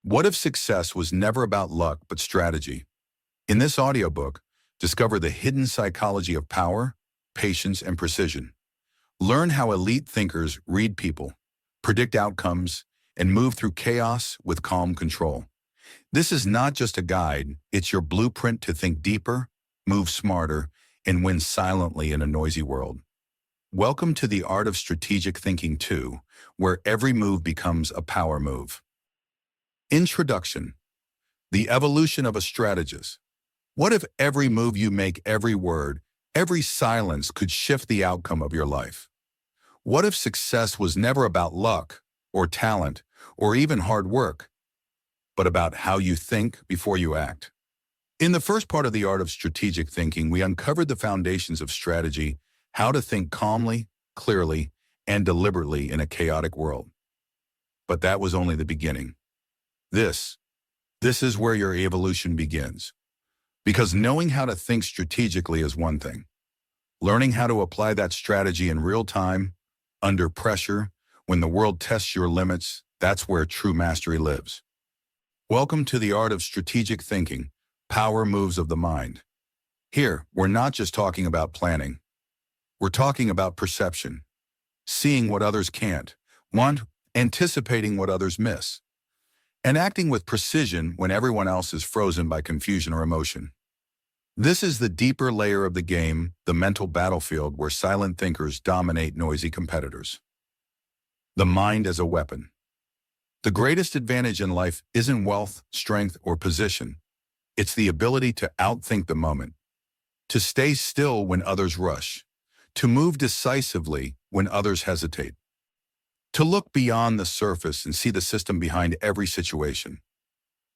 What if success was never about luck but strategy? In this audiobook, discover the hidden psychology of power, patience, and precision. Learn how elite thinkers read people, predict outcomes, and move through chaos with calm control. This is not just a guide, it's your blueprint to think deeper, move smarter, and win silently in a noisy world. Welcome to the Art of Strategic Thinking 2, where every move becomes a power move. Introduction. The evolution of a strategist. What if every move you make, every word, every silence could shift the outcome of your life? What if success was never about luck, or talent, or even hard work, but about how you think before you act? In the first part of the Art of Strategic Thinking, we uncovered the foundations of strategy, how to think calmly, clearly, and deliberately in a chaotic world. But that was only the beginning. This is where your evolution begins. Because knowing how to think strategically is one thing. Learning how to apply that strategy in real time, under pressure, when the world tests your limits, that's where true mastery lives. Welcome to the Art of Strategic Thinking, Power Moves of the Mind. Here, we're not just talking about planning. We're talking about perception, seeing what others can't, anticipating what others miss, and acting with precision when everyone else is frozen by confusion or emotion. This is the deeper layer of the game, the mental battlefield where silent thinkers dominate noisy competitors. The mind as a weapon. The greatest advantage in life isn't wealth, strength, or position. It's the ability to outthink the moment, to stay still when others rush, to move decisively when others hesitate, to look beyond the surface and see the system behind every situation.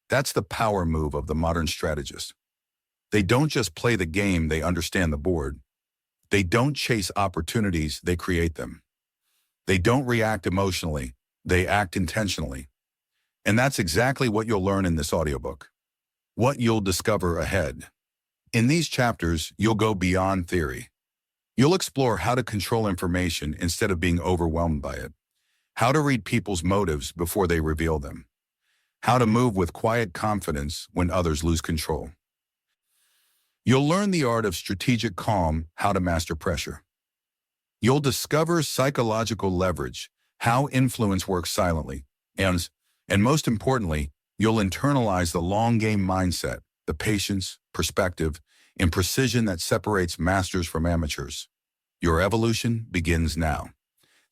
That's the power move of the modern strategist. They don't just play the game, they understand the board. They don't chase opportunities, they create them. They don't react emotionally, they act intentionally. And that's exactly what you'll learn in this audiobook. What you'll discover ahead. In these chapters, you'll go beyond theory. You'll explore how to control information instead of being overwhelmed by it. How to read people's motives before they reveal them. How to move with quiet confidence when others lose control. You'll learn the art of strategic calm, how to master pressure. You'll discover psychological leverage, how influence works silently, and most importantly, you'll internalize the long game mindset, the patience, perspective, and precision that separates masters from amateurs. Your evolution begins now.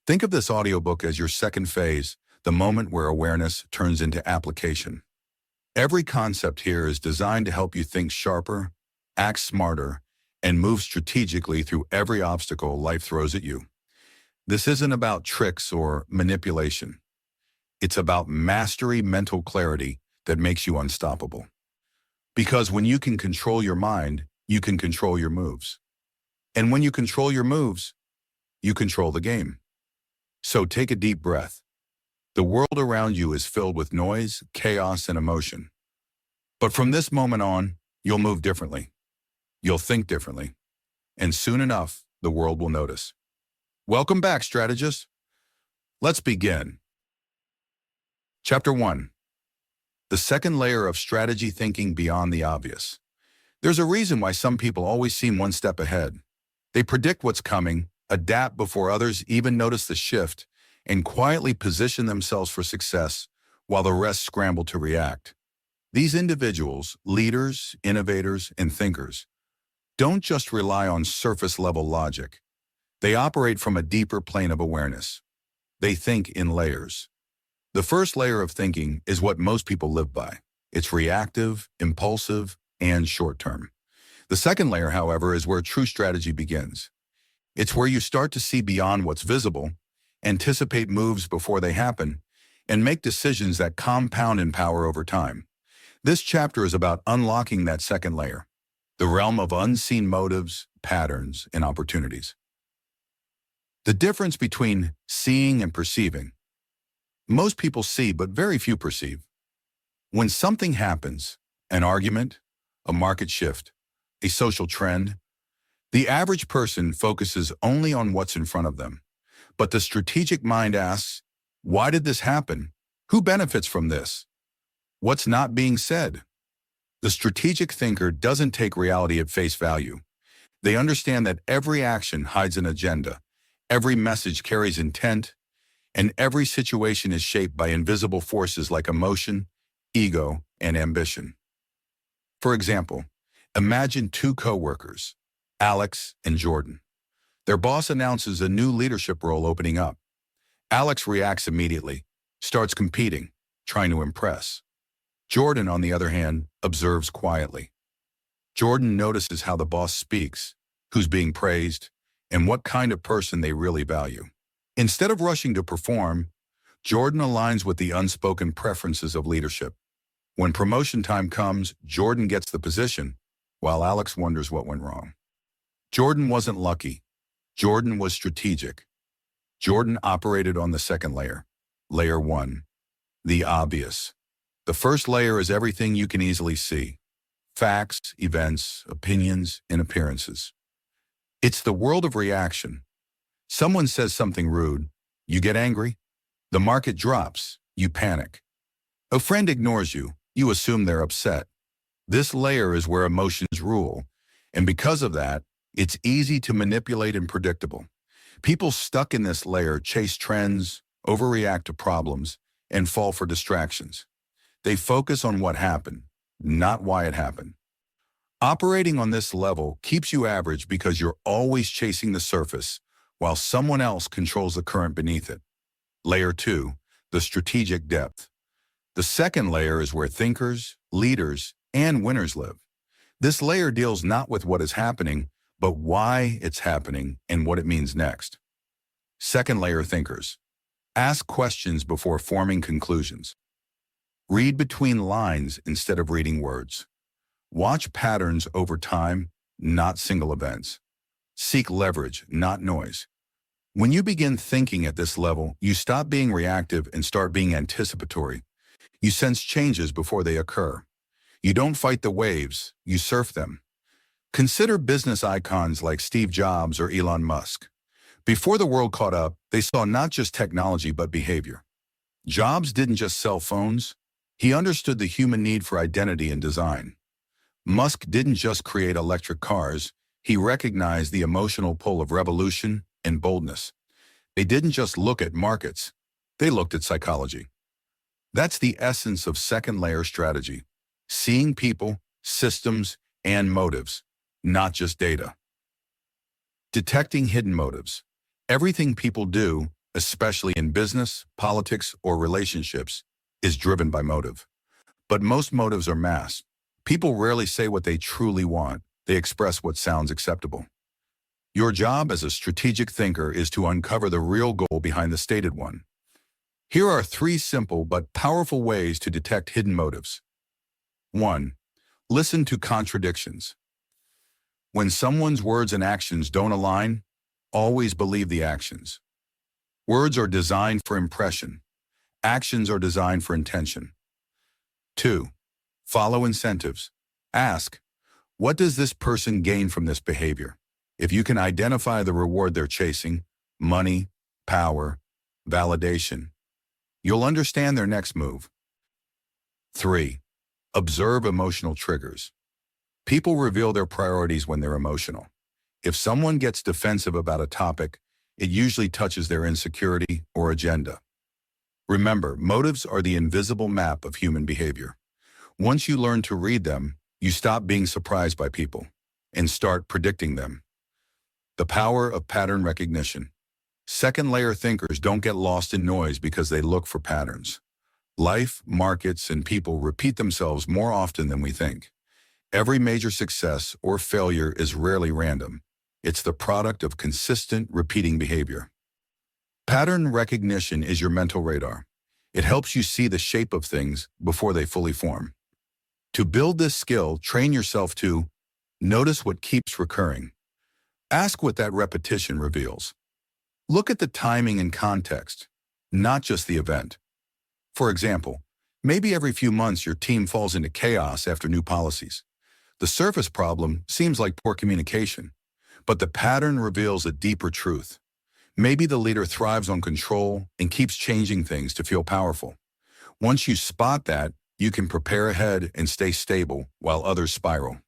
Think of this audiobook as your second phase, the moment where awareness turns into application. Every concept here is designed to help you think sharper, act smarter, and move strategically through every obstacle life throws at you. This isn't about tricks or manipulation. It's about mastery, mental clarity that makes you unstoppable. Because when you can control your mind, you can control your moves. And when you control your moves, you control the game. So take a deep breath. The world around you is filled with noise, chaos, and emotion. But from this moment on, you'll move differently. You'll think differently. And soon enough, the world will notice. Welcome back, strategists. Let's begin. Chapter 1. The second layer of strategy thinking beyond the obvious. There's a reason why some people always seem one step ahead. They predict what's coming, adapt before others even notice the shift, and quietly position themselves for success while the rest scramble to react. These individuals, leaders, innovators, and thinkers, don't just rely on surface-level logic. They operate from a deeper plane of awareness. They think in layers. The first layer of thinking is what most people live by. It's reactive, impulsive, and short-term. The second layer, however, is where true strategy begins. It's where you start to see beyond what's visible, anticipate moves before they happen, and make decisions that compound in power over time. This chapter is about unlocking that second layer, the realm of unseen motives, patterns, and opportunities. The difference between seeing and perceiving. Most people see, but very few perceive. When something happens, an argument, a market shift, a social trend, the average person focuses only on what's in front of them. But the strategic mind asks, why did this happen? Who benefits from this? What's not being said? The strategic thinker doesn't take reality at face value. They understand that every action hides an agenda, every message carries intent, and every situation is shaped by invisible forces like emotion, ego, and ambition. For example, imagine two coworkers, Alex and Jordan. Their boss announces a new leadership role opening up. Alex reacts immediately, starts competing, trying to impress. Jordan, on the other hand, observes quietly. Jordan notices how the boss speaks, who's being praised, and what kind of person they really value. Instead of rushing to perform, Jordan aligns with the unspoken preferences of leadership. When promotion time comes, Jordan gets the position, while Alex wonders what went wrong. Jordan wasn't lucky. Jordan was strategic. Jordan operated on the second layer. Layer 1. The obvious. The first layer is everything you can easily see. Facts, events, opinions, and appearances. It's the world of reaction. Someone says something rude. You get angry. The market drops. You panic. A friend ignores you. You assume they're upset. This layer is where emotions rule. And because of that, it's easy to manipulate and predictable. People stuck in this layer chase trends, overreact to problems, and fall for distractions. They focus on what happened, not why it happened. Operating on this level keeps you average because you're always chasing the surface, while someone else controls the current beneath it. Layer 2, the strategic depth. The second layer is where thinkers, leaders, and winners live. This layer deals not with what is happening, but why it's happening and what it means next. Second layer thinkers. Ask questions before forming conclusions. Read between lines instead of reading words. Watch patterns over time, not single events. Seek leverage, not noise. When you begin thinking at this level, you stop being reactive and start being anticipatory. You sense changes before they occur. You don't fight the waves, you surf them. Consider business icons like Steve Jobs or Elon Musk. Before the world caught up, they saw not just technology but behavior. Jobs didn't just sell phones. He understood the human need for identity and design. Musk didn't just create electric cars. He recognized the emotional pull of revolution and boldness. They didn't just look at markets. They looked at psychology. That's the essence of second layer strategy. Seeing people, systems, and motives, not just data. Detecting hidden motives. Everything people do, especially in business, politics, or relationships, is driven by motive. But most motives are masked. People rarely say what they truly want. They express what sounds acceptable. Your job as a strategic thinker is to uncover the real goal behind the stated one. Here are 3 simple but powerful ways to detect hidden motives. 1. Listen to contradictions. When someone's words and actions don't align, always believe the actions. Words are designed for impression. Actions are designed for intention. 2. Follow incentives. Ask, what does this person gain from this behavior? If you can identify the reward they're chasing, money, power, validation, you'll understand their next move. 3. Observe emotional triggers. People reveal their priorities when they're emotional. If someone gets defensive about a topic, it usually touches their insecurity or agenda. Remember, motives are the invisible map of human behavior. Once you learn to read them, you stop being surprised by people and start predicting them. The power of pattern recognition. Second layer thinkers don't get lost in noise because they look for patterns. Life, markets, and people repeat themselves more often than we think. Every major success or failure is rarely random. It's the product of consistent, repeating behavior. Pattern recognition is your mental radar. It helps you see the shape of things before they fully form. To build this skill, train yourself to notice what keeps recurring. Ask what that repetition reveals. Look at the timing and context, not just the event. For example, maybe every few months your team falls into chaos after new policies. The surface problem seems like poor communication, but the pattern reveals a deeper truth. Maybe the leader thrives on control and keeps changing things to feel powerful. Once you spot that, You can prepare ahead and stay stable while others spiral.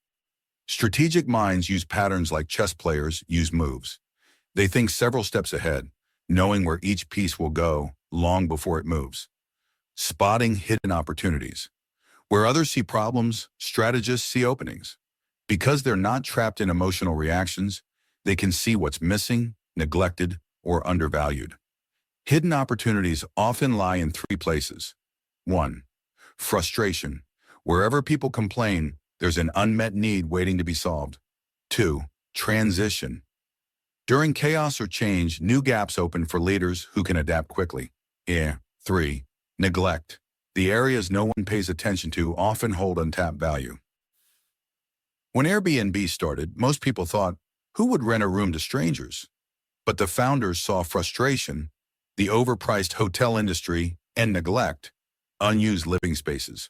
Strategic minds use patterns like chess players use moves. They think several steps ahead, knowing where each piece will go long before it moves. Spotting hidden opportunities. Where others see problems, strategists see openings. Because they're not trapped in emotional reactions, they can see what's missing, neglected, or undervalued. Hidden opportunities often lie in three places. 1. Frustration. Wherever people complain, there's an unmet need waiting to be solved. 2. Transition. During chaos or change, new gaps open for leaders who can adapt quickly. 3. Neglect. The areas no one pays attention to often hold untapped value. When Airbnb started, most people thought, who would rent a room to strangers? But the founders saw frustration, the overpriced hotel industry, and neglect, unused living spaces.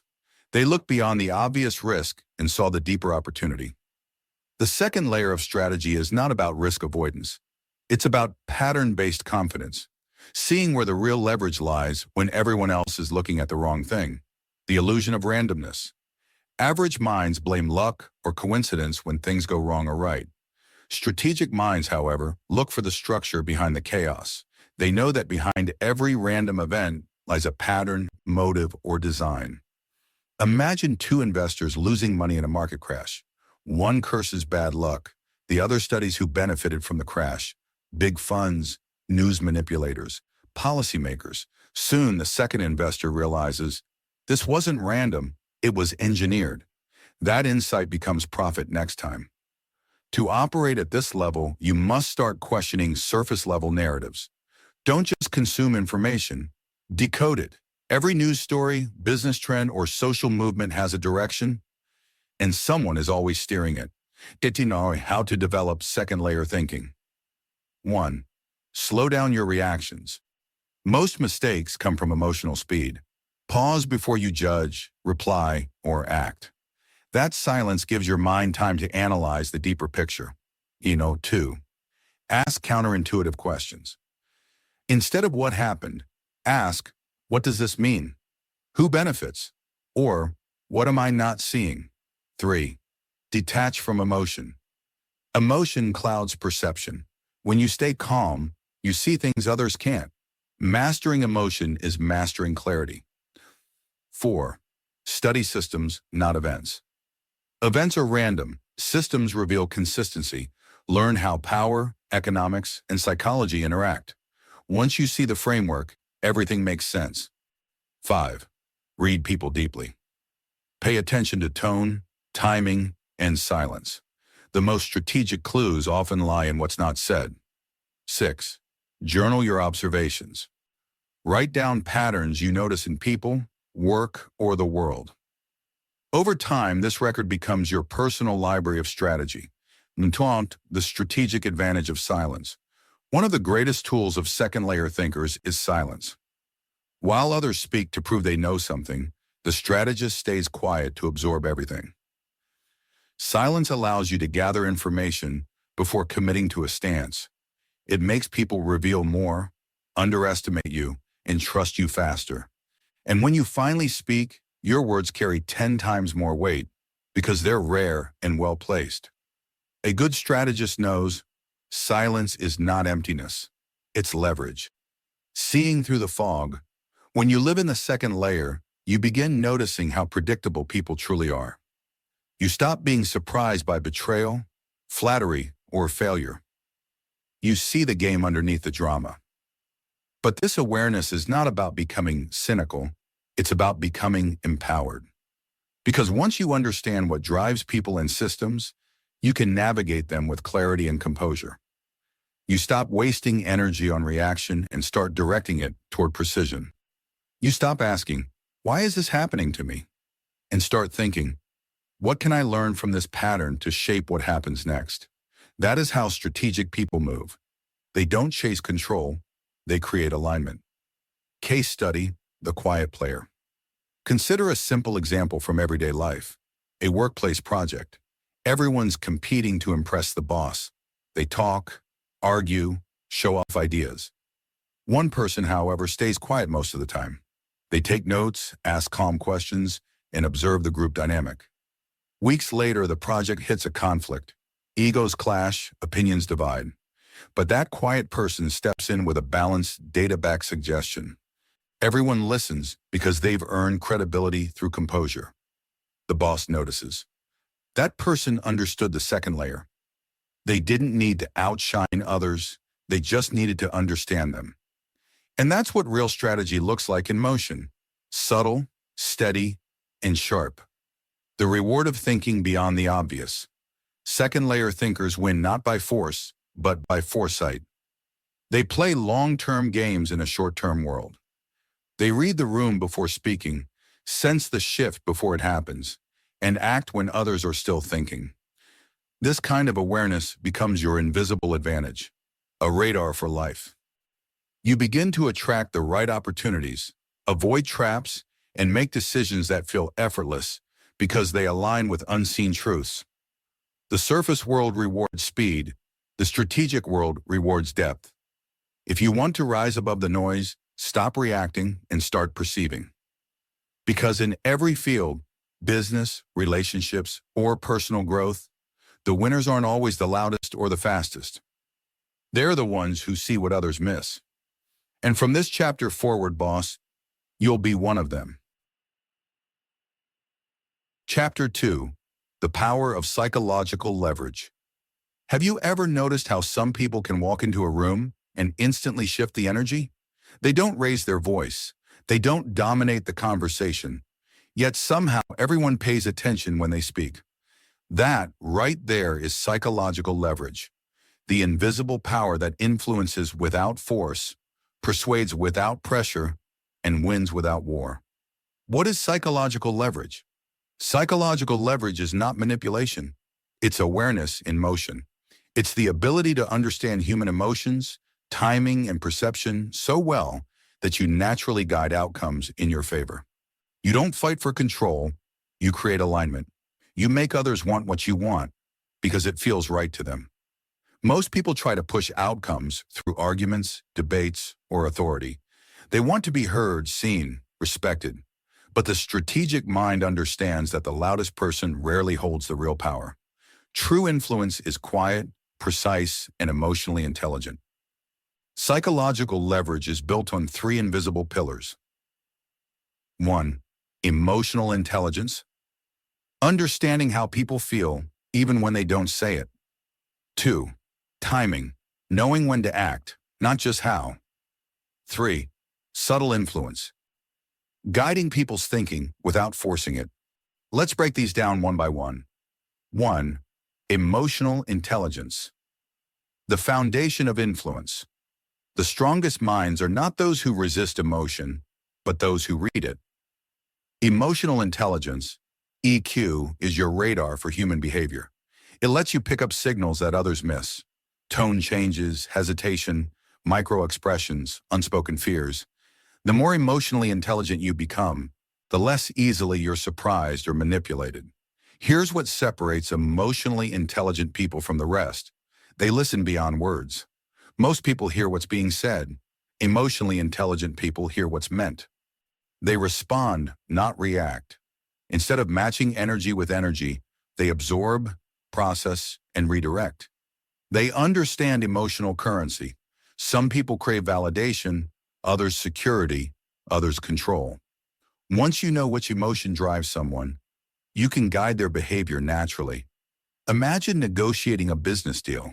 They looked beyond the obvious risk and saw the deeper opportunity. The second layer of strategy is not about risk avoidance. It's about pattern-based confidence, seeing where the real leverage lies when everyone else is looking at the wrong thing. The illusion of randomness. Average minds blame luck or coincidence when things go wrong or right. Strategic minds, however, look for the structure behind the chaos. They know that behind every random event lies a pattern, motive, or design. Imagine two investors losing money in a market crash. One curses bad luck. The other studies who benefited from the crash. Big funds, news manipulators, policymakers. Soon, the second investor realizes this wasn't random, it was engineered. That insight becomes profit next time. To operate at this level, you must start questioning surface-level narratives. Don't just consume information, decode it. Every news story, business trend, or social movement has a direction, and someone is always steering it. Get to know how to develop second-layer thinking. 1. Slow down your reactions. Most mistakes come from emotional speed. Pause before you judge, reply, or act. That silence gives your mind time to analyze the deeper picture. 2. Ask counterintuitive questions. Instead of what happened, ask, what does this mean? Who benefits? Or, what am I not seeing? 3. Detach from emotion. Emotion clouds perception. When you stay calm, you see things others can't. Mastering emotion is mastering clarity. 4. Study systems, not events. Events are random. Systems reveal consistency. Learn how power, economics, and psychology interact. Once you see the framework, everything makes sense. 5. Read people deeply. Pay attention to tone, timing, and silence. The most strategic clues often lie in what's not said. 6. Journal your observations. Write down patterns you notice in people, work, or the world. Over time, this record becomes your personal library of strategy. The strategic advantage of silence. One of the greatest tools of second-layer thinkers is silence. While others speak to prove they know something, the strategist stays quiet to absorb everything. Silence allows you to gather information before committing to a stance. It makes people reveal more, underestimate you, and trust you faster. And when you finally speak, your words carry 10 times more weight because they're rare and well-placed. A good strategist knows silence is not emptiness, it's leverage. Seeing through the fog. When you live in the second layer, you begin noticing how predictable people truly are. You stop being surprised by betrayal, flattery, or failure. You see the game underneath the drama. But this awareness is not about becoming cynical, it's about becoming empowered. Because once you understand what drives people and systems, you can navigate them with clarity and composure. You stop wasting energy on reaction and start directing it toward precision. You stop asking, why is this happening to me? And start thinking, what can I learn from this pattern to shape what happens next? That is how strategic people move. They don't chase control, they create alignment. Case study, the quiet player. Consider a simple example from everyday life. A workplace project. Everyone's competing to impress the boss. They talk, argue, show off ideas. One person, however, stays quiet most of the time. They take notes, ask calm questions, and observe the group dynamic. Weeks later, the project hits a conflict. Egos clash, opinions divide. But that quiet person steps in with a balanced, data-backed suggestion. Everyone listens because they've earned credibility through composure. The boss notices. That person understood the second layer. They didn't need to outshine others, they just needed to understand them. And that's what real strategy looks like in motion. Subtle, steady, and sharp. The reward of thinking beyond the obvious. Second-layer thinkers win not by force, but by foresight. They play long-term games in a short-term world. They read the room before speaking, sense the shift before it happens, and act when others are still thinking. This kind of awareness becomes your invisible advantage, a radar for life. You begin to attract the right opportunities, avoid traps, and make decisions that feel effortless because they align with unseen truths. The surface world rewards speed, the strategic world rewards depth. If you want to rise above the noise, stop reacting and start perceiving. Because in every field, business, relationships, or personal growth, the winners aren't always the loudest or the fastest. They're the ones who see what others miss. And from this chapter forward, boss, you'll be one of them. Chapter 2. The Power of Psychological Leverage. Have you ever noticed how some people can walk into a room and instantly shift the energy? They don't raise their voice. They don't dominate the conversation. Yet somehow everyone pays attention when they speak. That right there is psychological leverage. The invisible power that influences without force, persuades without pressure, and wins without war. What is psychological leverage? Psychological leverage is not manipulation. It's awareness in motion. It's the ability to understand human emotions, timing, and perception so well that you naturally guide outcomes in your favor. You don't fight for control, you create alignment. You make others want what you want because it feels right to them. Most people try to push outcomes through arguments, debates, or authority. They want to be heard, seen, respected. But the strategic mind understands that the loudest person rarely holds the real power. True influence is quiet, precise, and emotionally intelligent. Psychological leverage is built on 3 invisible pillars. 1. Emotional intelligence. Understanding how people feel, even when they don't say it. 2. Timing. Knowing when to act, not just how. 3. Subtle influence. Guiding people's thinking without forcing it. Let's break these down one by one. 1. Emotional intelligence. The foundation of influence. The strongest minds are not those who resist emotion, but those who read it. Emotional intelligence, EQ, is your radar for human behavior. It lets you pick up signals that others miss. Tone changes, hesitation, micro-expressions, unspoken fears. The more emotionally intelligent you become, the less easily you're surprised or manipulated. Here's what separates emotionally intelligent people from the rest. They listen beyond words. Most people hear what's being said. Emotionally intelligent people hear what's meant. They respond, not react. Instead of matching energy with energy, they absorb, process, and redirect. They understand emotional currency. Some people crave validation, others security, others control. Once you know which emotion drives someone, you can guide their behavior naturally. Imagine negotiating a business deal.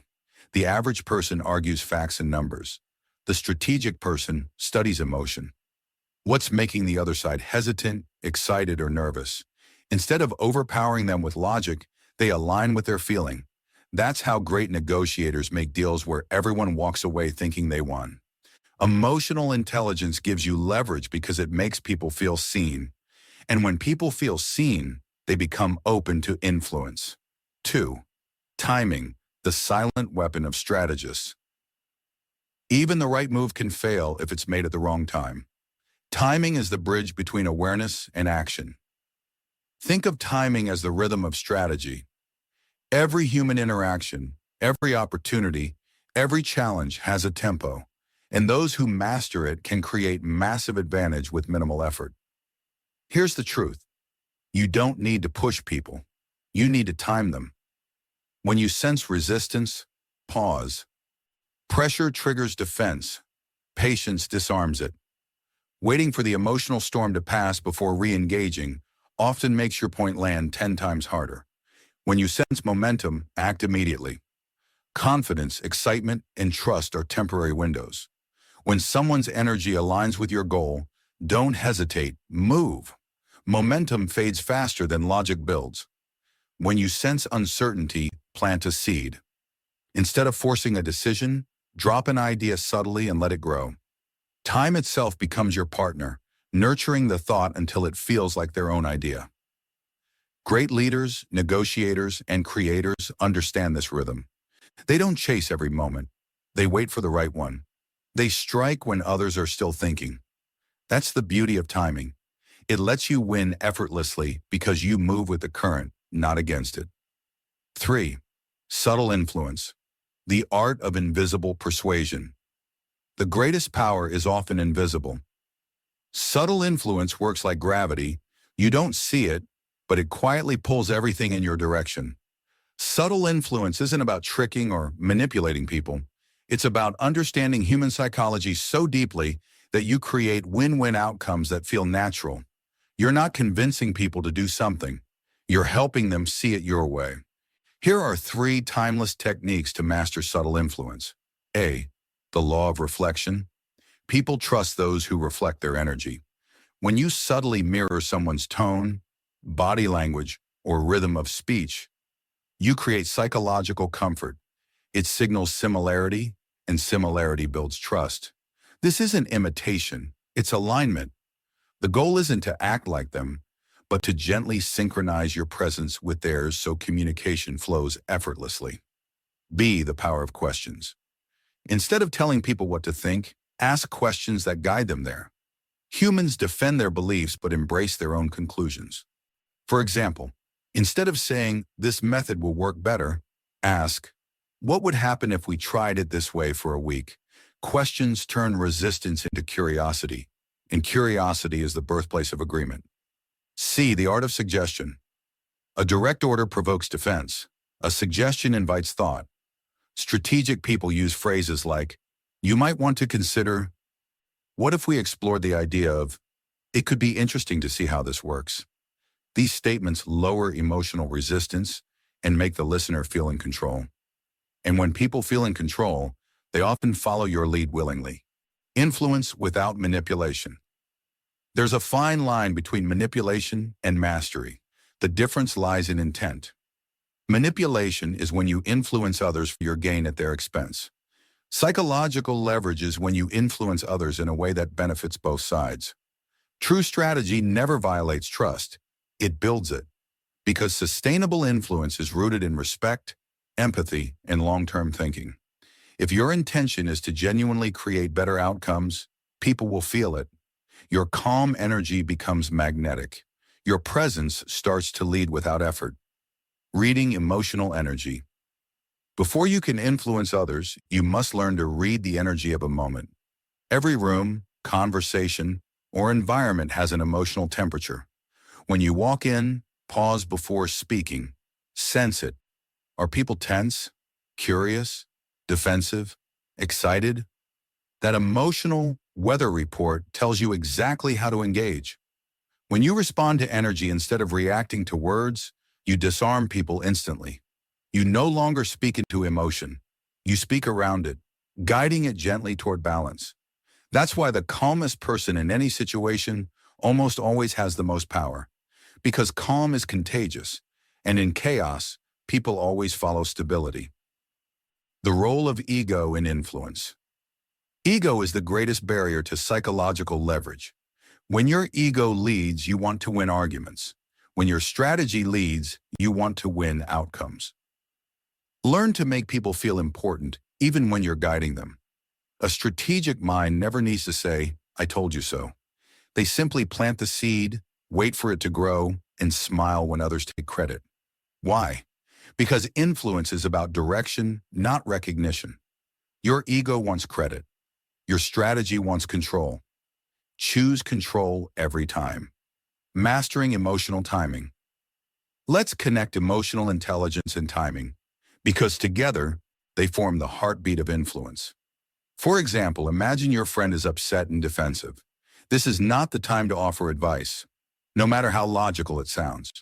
The average person argues facts and numbers. The strategic person studies emotion. What's making the other side hesitant, excited, or nervous? Instead of overpowering them with logic, they align with their feeling. That's how great negotiators make deals where everyone walks away thinking they won. Emotional intelligence gives you leverage because it makes people feel seen. And when people feel seen, they become open to influence. 2. Timing, the silent weapon of strategists. Even the right move can fail if it's made at the wrong time. Timing is the bridge between awareness and action. Think of timing as the rhythm of strategy. Every human interaction, every opportunity, every challenge has a tempo, and those who master it can create massive advantage with minimal effort. Here's the truth. You don't need to push people. You need to time them. When you sense resistance, pause. Pressure triggers defense. Patience disarms it. Waiting for the emotional storm to pass before re-engaging often makes your point land 10 times harder. When you sense momentum, act immediately. Confidence, excitement, and trust are temporary windows. When someone's energy aligns with your goal, don't hesitate, move. Momentum fades faster than logic builds. When you sense uncertainty, plant a seed. Instead of forcing a decision, drop an idea subtly and let it grow. Time itself becomes your partner, nurturing the thought until it feels like their own idea. Great leaders, negotiators, and creators understand this rhythm. They don't chase every moment. They wait for the right one. They strike when others are still thinking. That's the beauty of timing. It lets you win effortlessly because you move with the current, not against it. 3. Subtle influence. The art of invisible persuasion. The greatest power is often invisible. Subtle influence works like gravity. You don't see it, but it quietly pulls everything in your direction. Subtle influence isn't about tricking or manipulating people. It's about understanding human psychology so deeply that you create win-win outcomes that feel natural. You're not convincing people to do something. You're helping them see it your way. Here are 3 timeless techniques to master subtle influence. A. The law of reflection. People trust those who reflect their energy. When you subtly mirror someone's tone, body language, or rhythm of speech, you create psychological comfort. It signals similarity, and similarity builds trust. This isn't imitation, it's alignment. The goal isn't to act like them, but to gently synchronize your presence with theirs so communication flows effortlessly. B. The power of questions. Instead of telling people what to think, ask questions that guide them there. Humans defend their beliefs but embrace their own conclusions. For example, instead of saying, "This method will work better," ask, "What would happen if we tried it this way for a week?" Questions turn resistance into curiosity, and curiosity is the birthplace of agreement. C. The art of suggestion. A direct order provokes defense. A suggestion invites thought. Strategic people use phrases like, "You might want to consider," "What if we explored the idea of," "It could be interesting to see how this works." These statements lower emotional resistance and make the listener feel in control. And when people feel in control, they often follow your lead willingly. Influence without manipulation. There's a fine line between manipulation and mastery. The difference lies in intent. Manipulation is when you influence others for your gain at their expense. Psychological leverage is when you influence others in a way that benefits both sides. True strategy never violates trust. It builds it. Because sustainable influence is rooted in respect, empathy, and long-term thinking. If your intention is to genuinely create better outcomes, people will feel it. Your calm energy becomes magnetic. Your presence starts to lead without effort. Reading emotional energy. Before you can influence others, you must learn to read the energy of a moment. Every room, conversation, or environment has an emotional temperature. When you walk in, pause before speaking. Sense it. Are people tense, curious, defensive, excited? That emotional weather report tells you exactly how to engage. When you respond to energy instead of reacting to words, you disarm people instantly. You no longer speak into emotion. You speak around it, guiding it gently toward balance. That's why the calmest person in any situation almost always has the most power. Because calm is contagious, and in chaos, people always follow stability. The role of ego in influence. Ego is the greatest barrier to psychological leverage. When your ego leads, you want to win arguments. When your strategy leads, you want to win outcomes. Learn to make people feel important, even when you're guiding them. A strategic mind never needs to say, "I told you so." They simply plant the seed, wait for it to grow, and smile when others take credit. Why? Because influence is about direction, not recognition. Your ego wants credit. Your strategy wants control. Choose control every time. Mastering emotional timing. Let's connect emotional intelligence and timing, because together, they form the heartbeat of influence. For example, imagine your friend is upset and defensive. This is not the time to offer advice, no matter how logical it sounds.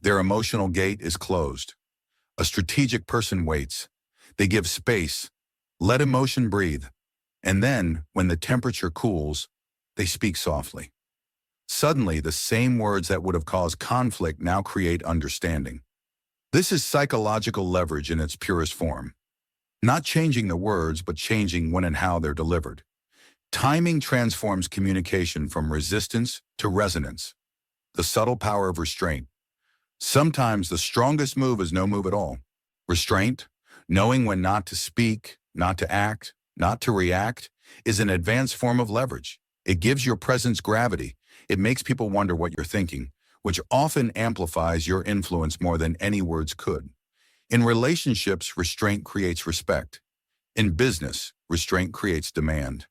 Their emotional gate is closed. A strategic person waits. They give space, let emotion breathe, and then, when the temperature cools, they speak softly. Suddenly, the same words that would have caused conflict now create understanding. This is psychological leverage in its purest form. Not changing the words, but changing when and how they're delivered. Timing transforms communication from resistance to resonance. The subtle power of restraint. Sometimes the strongest move is no move at all. Restraint, knowing when not to speak, not to act, not to react, is an advanced form of leverage. It gives your presence gravity. It makes people wonder what you're thinking, which often amplifies your influence more than any words could. In relationships, restraint creates respect. In business, restraint creates demand.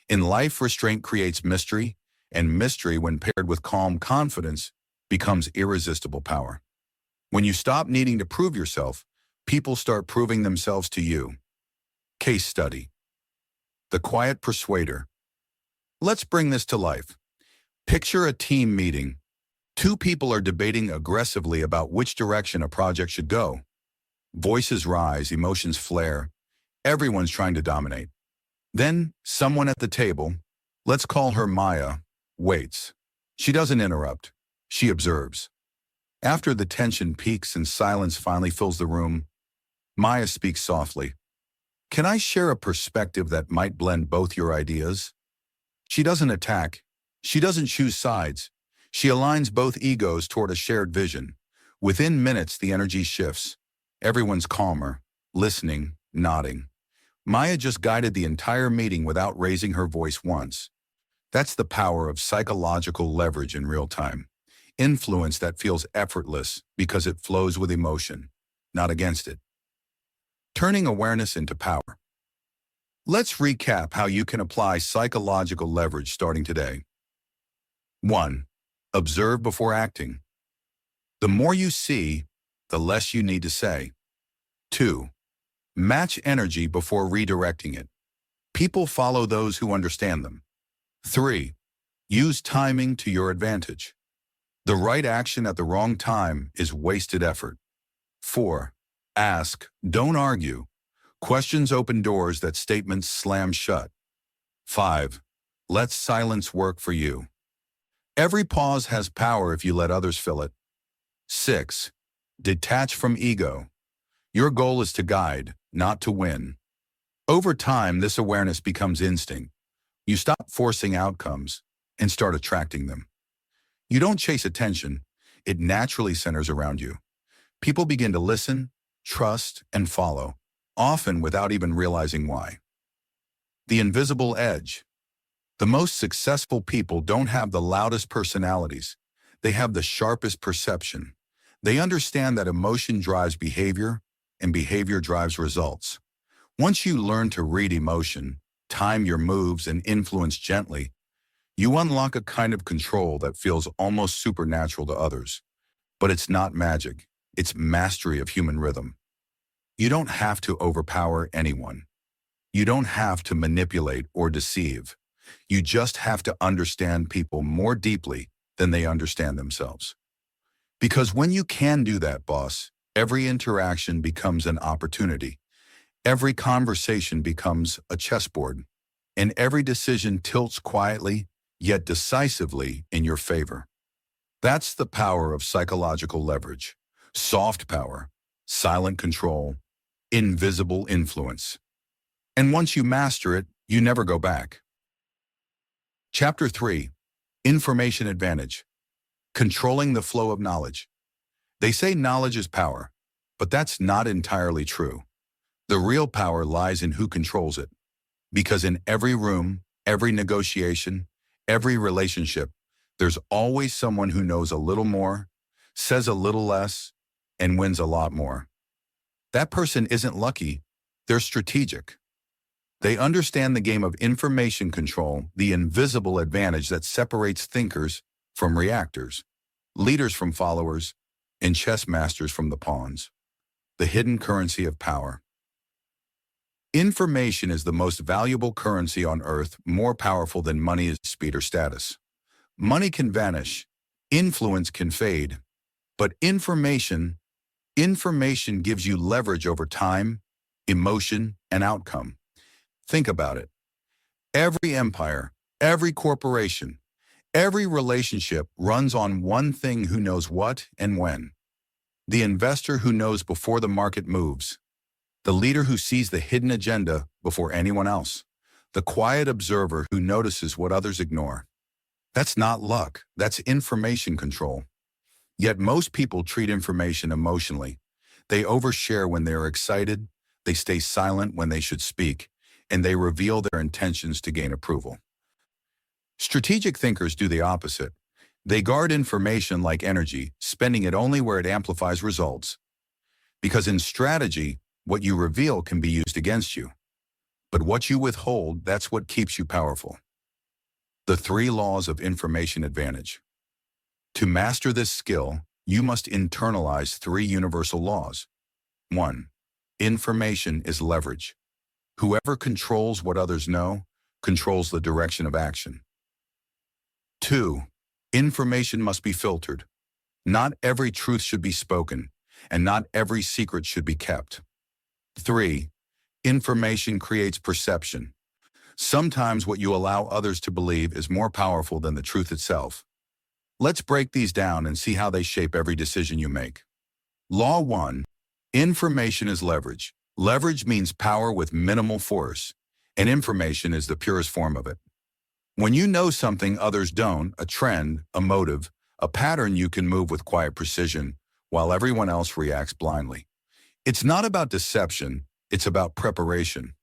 In life, restraint creates mystery, and mystery, when paired with calm confidence, becomes irresistible power. When you stop needing to prove yourself, people start proving themselves to you. Case study. The quiet persuader. Let's bring this to life. Picture a team meeting. Two people are debating aggressively about which direction a project should go. Voices rise, emotions flare. Everyone's trying to dominate. Then, someone at the table, let's call her Maya, waits. She doesn't interrupt. She observes. After the tension peaks and silence finally fills the room, Maya speaks softly. Can I share a perspective that might blend both your ideas? She doesn't attack. She doesn't choose sides. She aligns both egos toward a shared vision. Within minutes, the energy shifts. Everyone's calmer, listening, nodding. Maya just guided the entire meeting without raising her voice once. That's the power of psychological leverage in real time. Influence that feels effortless because it flows with emotion, not against it. Turning awareness into power. Let's recap how you can apply psychological leverage starting today. 1. Observe before acting. The more you see, the less you need to say. 2. Match energy before redirecting it. People follow those who understand them. 3. Use timing to your advantage. The right action at the wrong time is wasted effort. 4. Ask, don't argue. Questions open doors that statements slam shut. 5. Let silence work for you. Every pause has power if you let others fill it. 6. Detach from ego. Your goal is to guide, not to win. Over time, this awareness becomes instinct. You stop forcing outcomes and start attracting them. You don't chase attention. It naturally centers around you. People begin to listen, trust, and follow, often without even realizing why. The invisible edge. The most successful people don't have the loudest personalities. They have the sharpest perception. They understand that emotion drives behavior, and behavior drives results. Once you learn to read emotion, time your moves, and influence gently, you unlock a kind of control that feels almost supernatural to others. But it's not magic. It's mastery of human rhythm. You don't have to overpower anyone. You don't have to manipulate or deceive. You just have to understand people more deeply than they understand themselves. Because when you can do that, boss, every interaction becomes an opportunity. Every conversation becomes a chessboard, and every decision tilts quietly, yet decisively in your favor. That's the power of psychological leverage. Soft power, silent control, invisible influence. And once you master it, you never go back. Chapter 3. Information Advantage. Controlling the flow of knowledge. They say knowledge is power, but that's not entirely true. The real power lies in who controls it. Because in every room, every negotiation, every relationship, there's always someone who knows a little more, says a little less, and wins a lot more. That person isn't lucky, they're strategic. They understand the game of information control, the invisible advantage that separates thinkers from reactors. leaders from followers, and chess masters from the pawns. The hidden currency of power. Information is the most valuable currency on earth, more powerful than money is speed or status. Money can vanish, influence can fade, but information gives you leverage over time, emotion, and outcome. Think about it. Every empire, every corporation, every relationship runs on one thing: who knows what and when. The investor who knows before the market moves. The leader who sees the hidden agenda before anyone else. The quiet observer who notices what others ignore. That's not luck, that's information control. Yet most people treat information emotionally. They overshare when they're excited, they stay silent when they should speak, and they reveal their intentions to gain approval. Strategic thinkers do the opposite. They guard information like energy, spending it only where it amplifies results. Because in strategy, what you reveal can be used against you. But what you withhold, that's what keeps you powerful. The 3 laws of information advantage. To master this skill, you must internalize 3 universal laws. 1. Information is leverage. Whoever controls what others know, controls the direction of action. 2. Information must be filtered. Not every truth should be spoken, and not every secret should be kept. 3. Information creates perception. Sometimes what you allow others to believe is more powerful than the truth itself. Let's break these down and see how they shape every decision you make. Law 1. Information is leverage. Leverage means power with minimal force, and information is the purest form of it. When you know something others don't, a trend, a motive, a pattern, you can move with quiet precision while everyone else reacts blindly. It's not about deception, it's about preparation.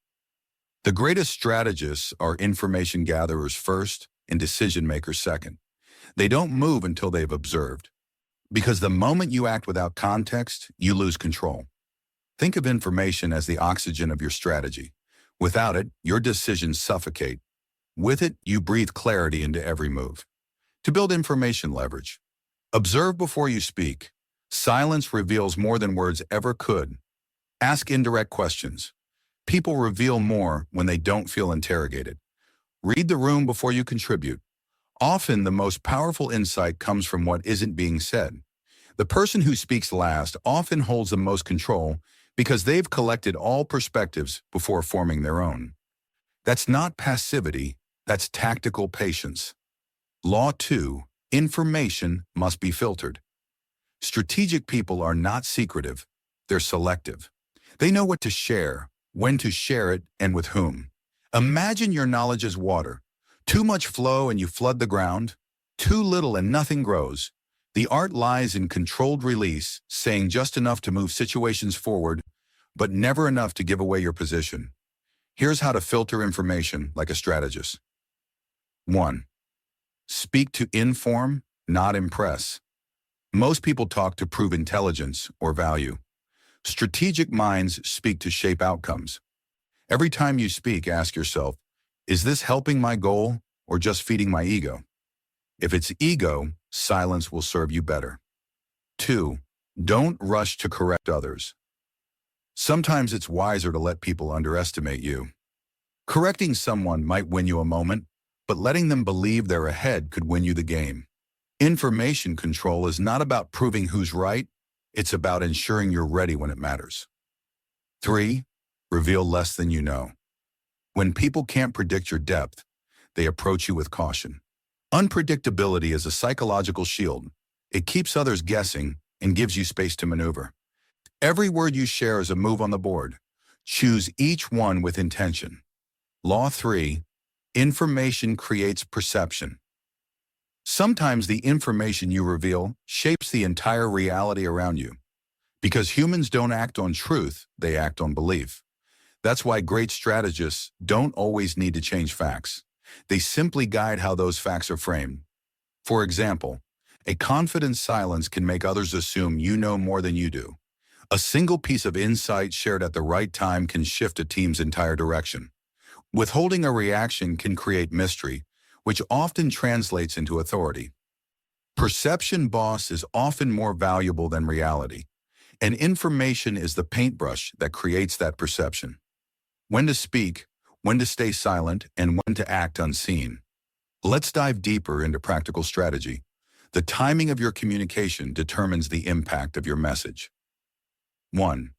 The greatest strategists are information gatherers first and decision makers second. They don't move until they've observed. Because the moment you act without context, you lose control. Think of information as the oxygen of your strategy. Without it, your decisions suffocate. With it, you breathe clarity into every move. To build information leverage, observe before you speak. Silence reveals more than words ever could. Ask indirect questions. People reveal more when they don't feel interrogated. Read the room before you contribute. Often, the most powerful insight comes from what isn't being said. The person who speaks last often holds the most control because they've collected all perspectives before forming their own. That's not passivity, that's tactical patience. Law 2. Information must be filtered. Strategic people are not secretive, they're selective. They know what to share, when to share it, and with whom. Imagine your knowledge as water. Too much flow and you flood the ground. Too little and nothing grows. The art lies in controlled release, saying just enough to move situations forward, but never enough to give away your position. Here's how to filter information like a strategist. 1. Speak to inform, not impress. Most people talk to prove intelligence or value. Strategic minds speak to shape outcomes. Every time you speak, ask yourself, is this helping my goal or just feeding my ego? If it's ego, silence will serve you better. 2. Don't rush to correct others. Sometimes it's wiser to let people underestimate you. Correcting someone might win you a moment, but letting them believe they're ahead could win you the game. Information control is not about proving who's right, it's about ensuring you're ready when it matters. 3. Reveal less than you know. When people can't predict your depth, they approach you with caution. Unpredictability is a psychological shield. It keeps others guessing and gives you space to maneuver. Every word you share is a move on the board. Choose each one with intention. Law 3. Information creates perception. Sometimes the information you reveal shapes the entire reality around you. Because humans don't act on truth, they act on belief. That's why great strategists don't always need to change facts. They simply guide how those facts are framed. For example, a confident silence can make others assume you know more than you do. A single piece of insight shared at the right time can shift a team's entire direction. Withholding a reaction can create mystery, which often translates into authority. Perception, boss, is often more valuable than reality, and information is the paintbrush that creates that perception. When to speak, when to stay silent, and when to act unseen. Let's dive deeper into practical strategy. The timing of your communication determines the impact of your message. 1.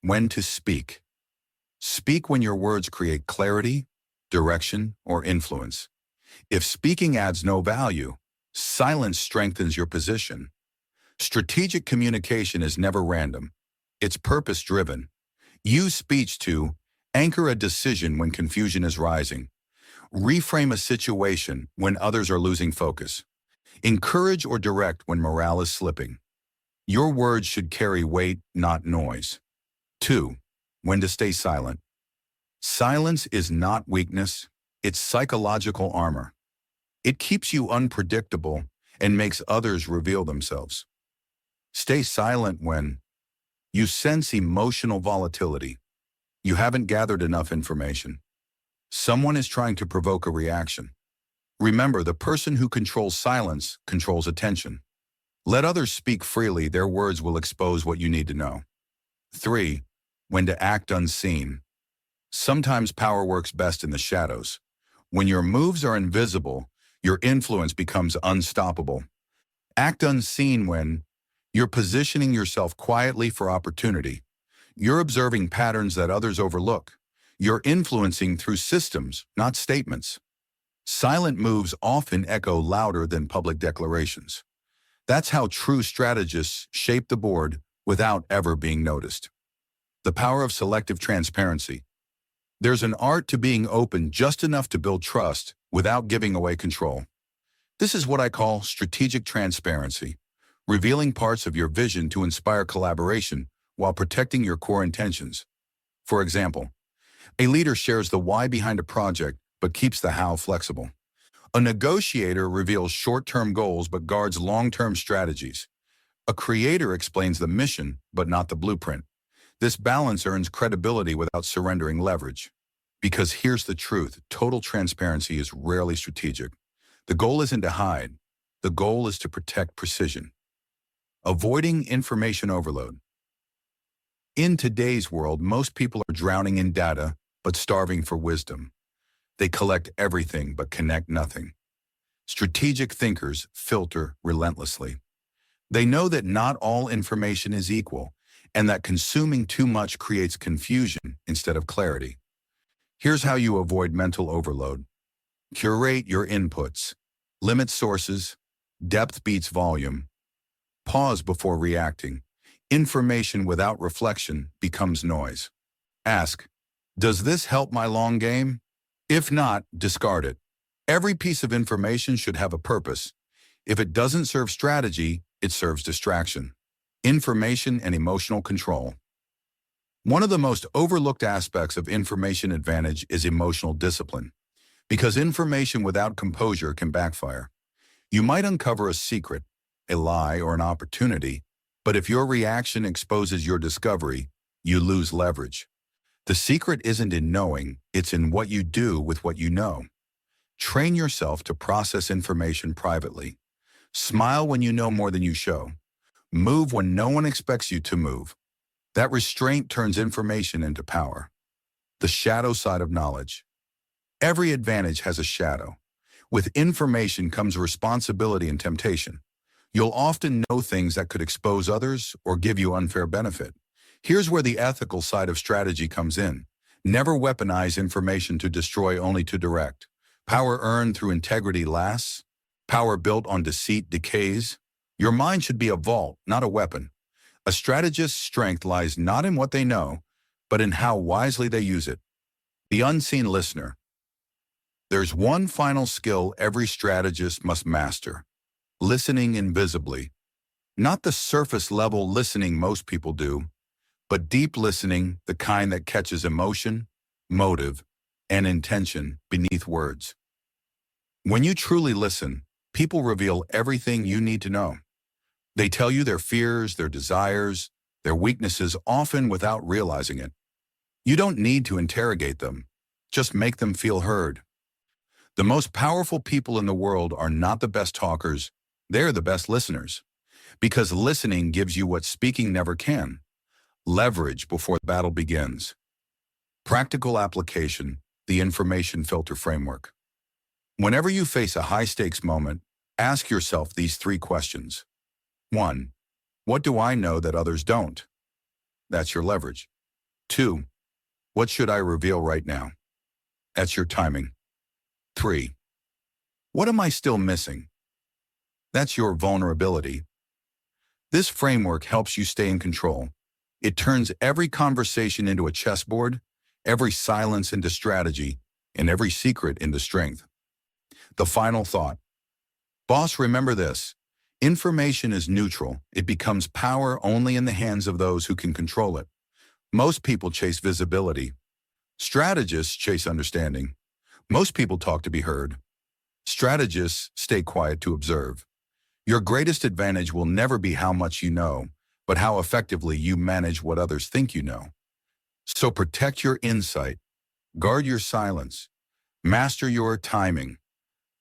When to speak. Speak when your words create clarity, direction, or influence. If speaking adds no value, silence strengthens your position. Strategic communication is never random. It's purpose-driven. Use speech to anchor a decision when confusion is rising. Reframe a situation when others are losing focus. Encourage or direct when morale is slipping. Your words should carry weight, not noise. 2. When to stay silent. Silence is not weakness, it's psychological armor. It keeps you unpredictable and makes others reveal themselves. Stay silent when you sense emotional volatility. You haven't gathered enough information. Someone is trying to provoke a reaction. Remember, the person who controls silence controls attention. Let others speak freely, their words will expose what you need to know. 3. When to act unseen. Sometimes power works best in the shadows. When your moves are invisible, your influence becomes unstoppable. Act unseen when you're positioning yourself quietly for opportunity. You're observing patterns that others overlook. You're influencing through systems, not statements. Silent moves often echo louder than public declarations. That's how true strategists shape the board without ever being noticed. The power of selective transparency. There's an art to being open just enough to build trust without giving away control. This is what I call strategic transparency, revealing parts of your vision to inspire collaboration while protecting your core intentions. For example, a leader shares the why behind a project but keeps the how flexible. A negotiator reveals short-term goals but guards long-term strategies. A creator explains the mission but not the blueprint. This balance earns credibility without surrendering leverage. Because here's the truth, total transparency is rarely strategic. The goal isn't to hide. The goal is to protect precision. Avoiding information overload. In today's world, most people are drowning in data but starving for wisdom. They collect everything but connect nothing. Strategic thinkers filter relentlessly. They know that not all information is equal and that consuming too much creates confusion instead of clarity. Here's how you avoid mental overload. Curate your inputs. Limit sources. Depth beats volume. Pause before reacting. Information without reflection becomes noise. Ask, does this help my long game? If not, discard it. Every piece of information should have a purpose. If it doesn't serve strategy, it serves distraction. Information and emotional control. One of the most overlooked aspects of information advantage is emotional discipline, because information without composure can backfire. You might uncover a secret, a lie, or an opportunity, but if your reaction exposes your discovery, you lose leverage. The secret isn't in knowing, it's in what you do with what you know. Train yourself to process information privately. Smile when you know more than you show. Move when no one expects you to move. That restraint turns information into power. The shadow side of knowledge. Every advantage has a shadow. With information comes responsibility and temptation. You'll often know things that could expose others or give you unfair benefit. Here's where the ethical side of strategy comes in. Never weaponize information to destroy, only to direct. Power earned through integrity lasts. Power built on deceit decays. Your mind should be a vault, not a weapon. A strategist's strength lies not in what they know, but in how wisely they use it. The unseen listener. There's one final skill every strategist must master: listening invisibly. Not the surface-level listening most people do, but deep listening, the kind that catches emotion, motive, and intention beneath words. When you truly listen, people reveal everything you need to know. They tell you their fears, their desires, their weaknesses, often without realizing it. You don't need to interrogate them, just make them feel heard. The most powerful people in the world are not the best talkers, They're the best listeners, because listening gives you what speaking never can: leverage before the battle begins. Practical application, the information filter framework. Whenever you face a high-stakes moment, ask yourself these three questions. 1. What do I know that others don't? That's your leverage. 2. What should I reveal right now? That's your timing. 3. What am I still missing? That's your vulnerability. This framework helps you stay in control. It turns every conversation into a chessboard, every silence into strategy, and every secret into strength. The final thought. Boss, remember this. Information is neutral. It becomes power only in the hands of those who can control it. Most people chase visibility. Strategists chase understanding. Most people talk to be heard. Strategists stay quiet to observe. Your greatest advantage will never be how much you know, but how effectively you manage what others think you know. So protect your insight, guard your silence, master your timing,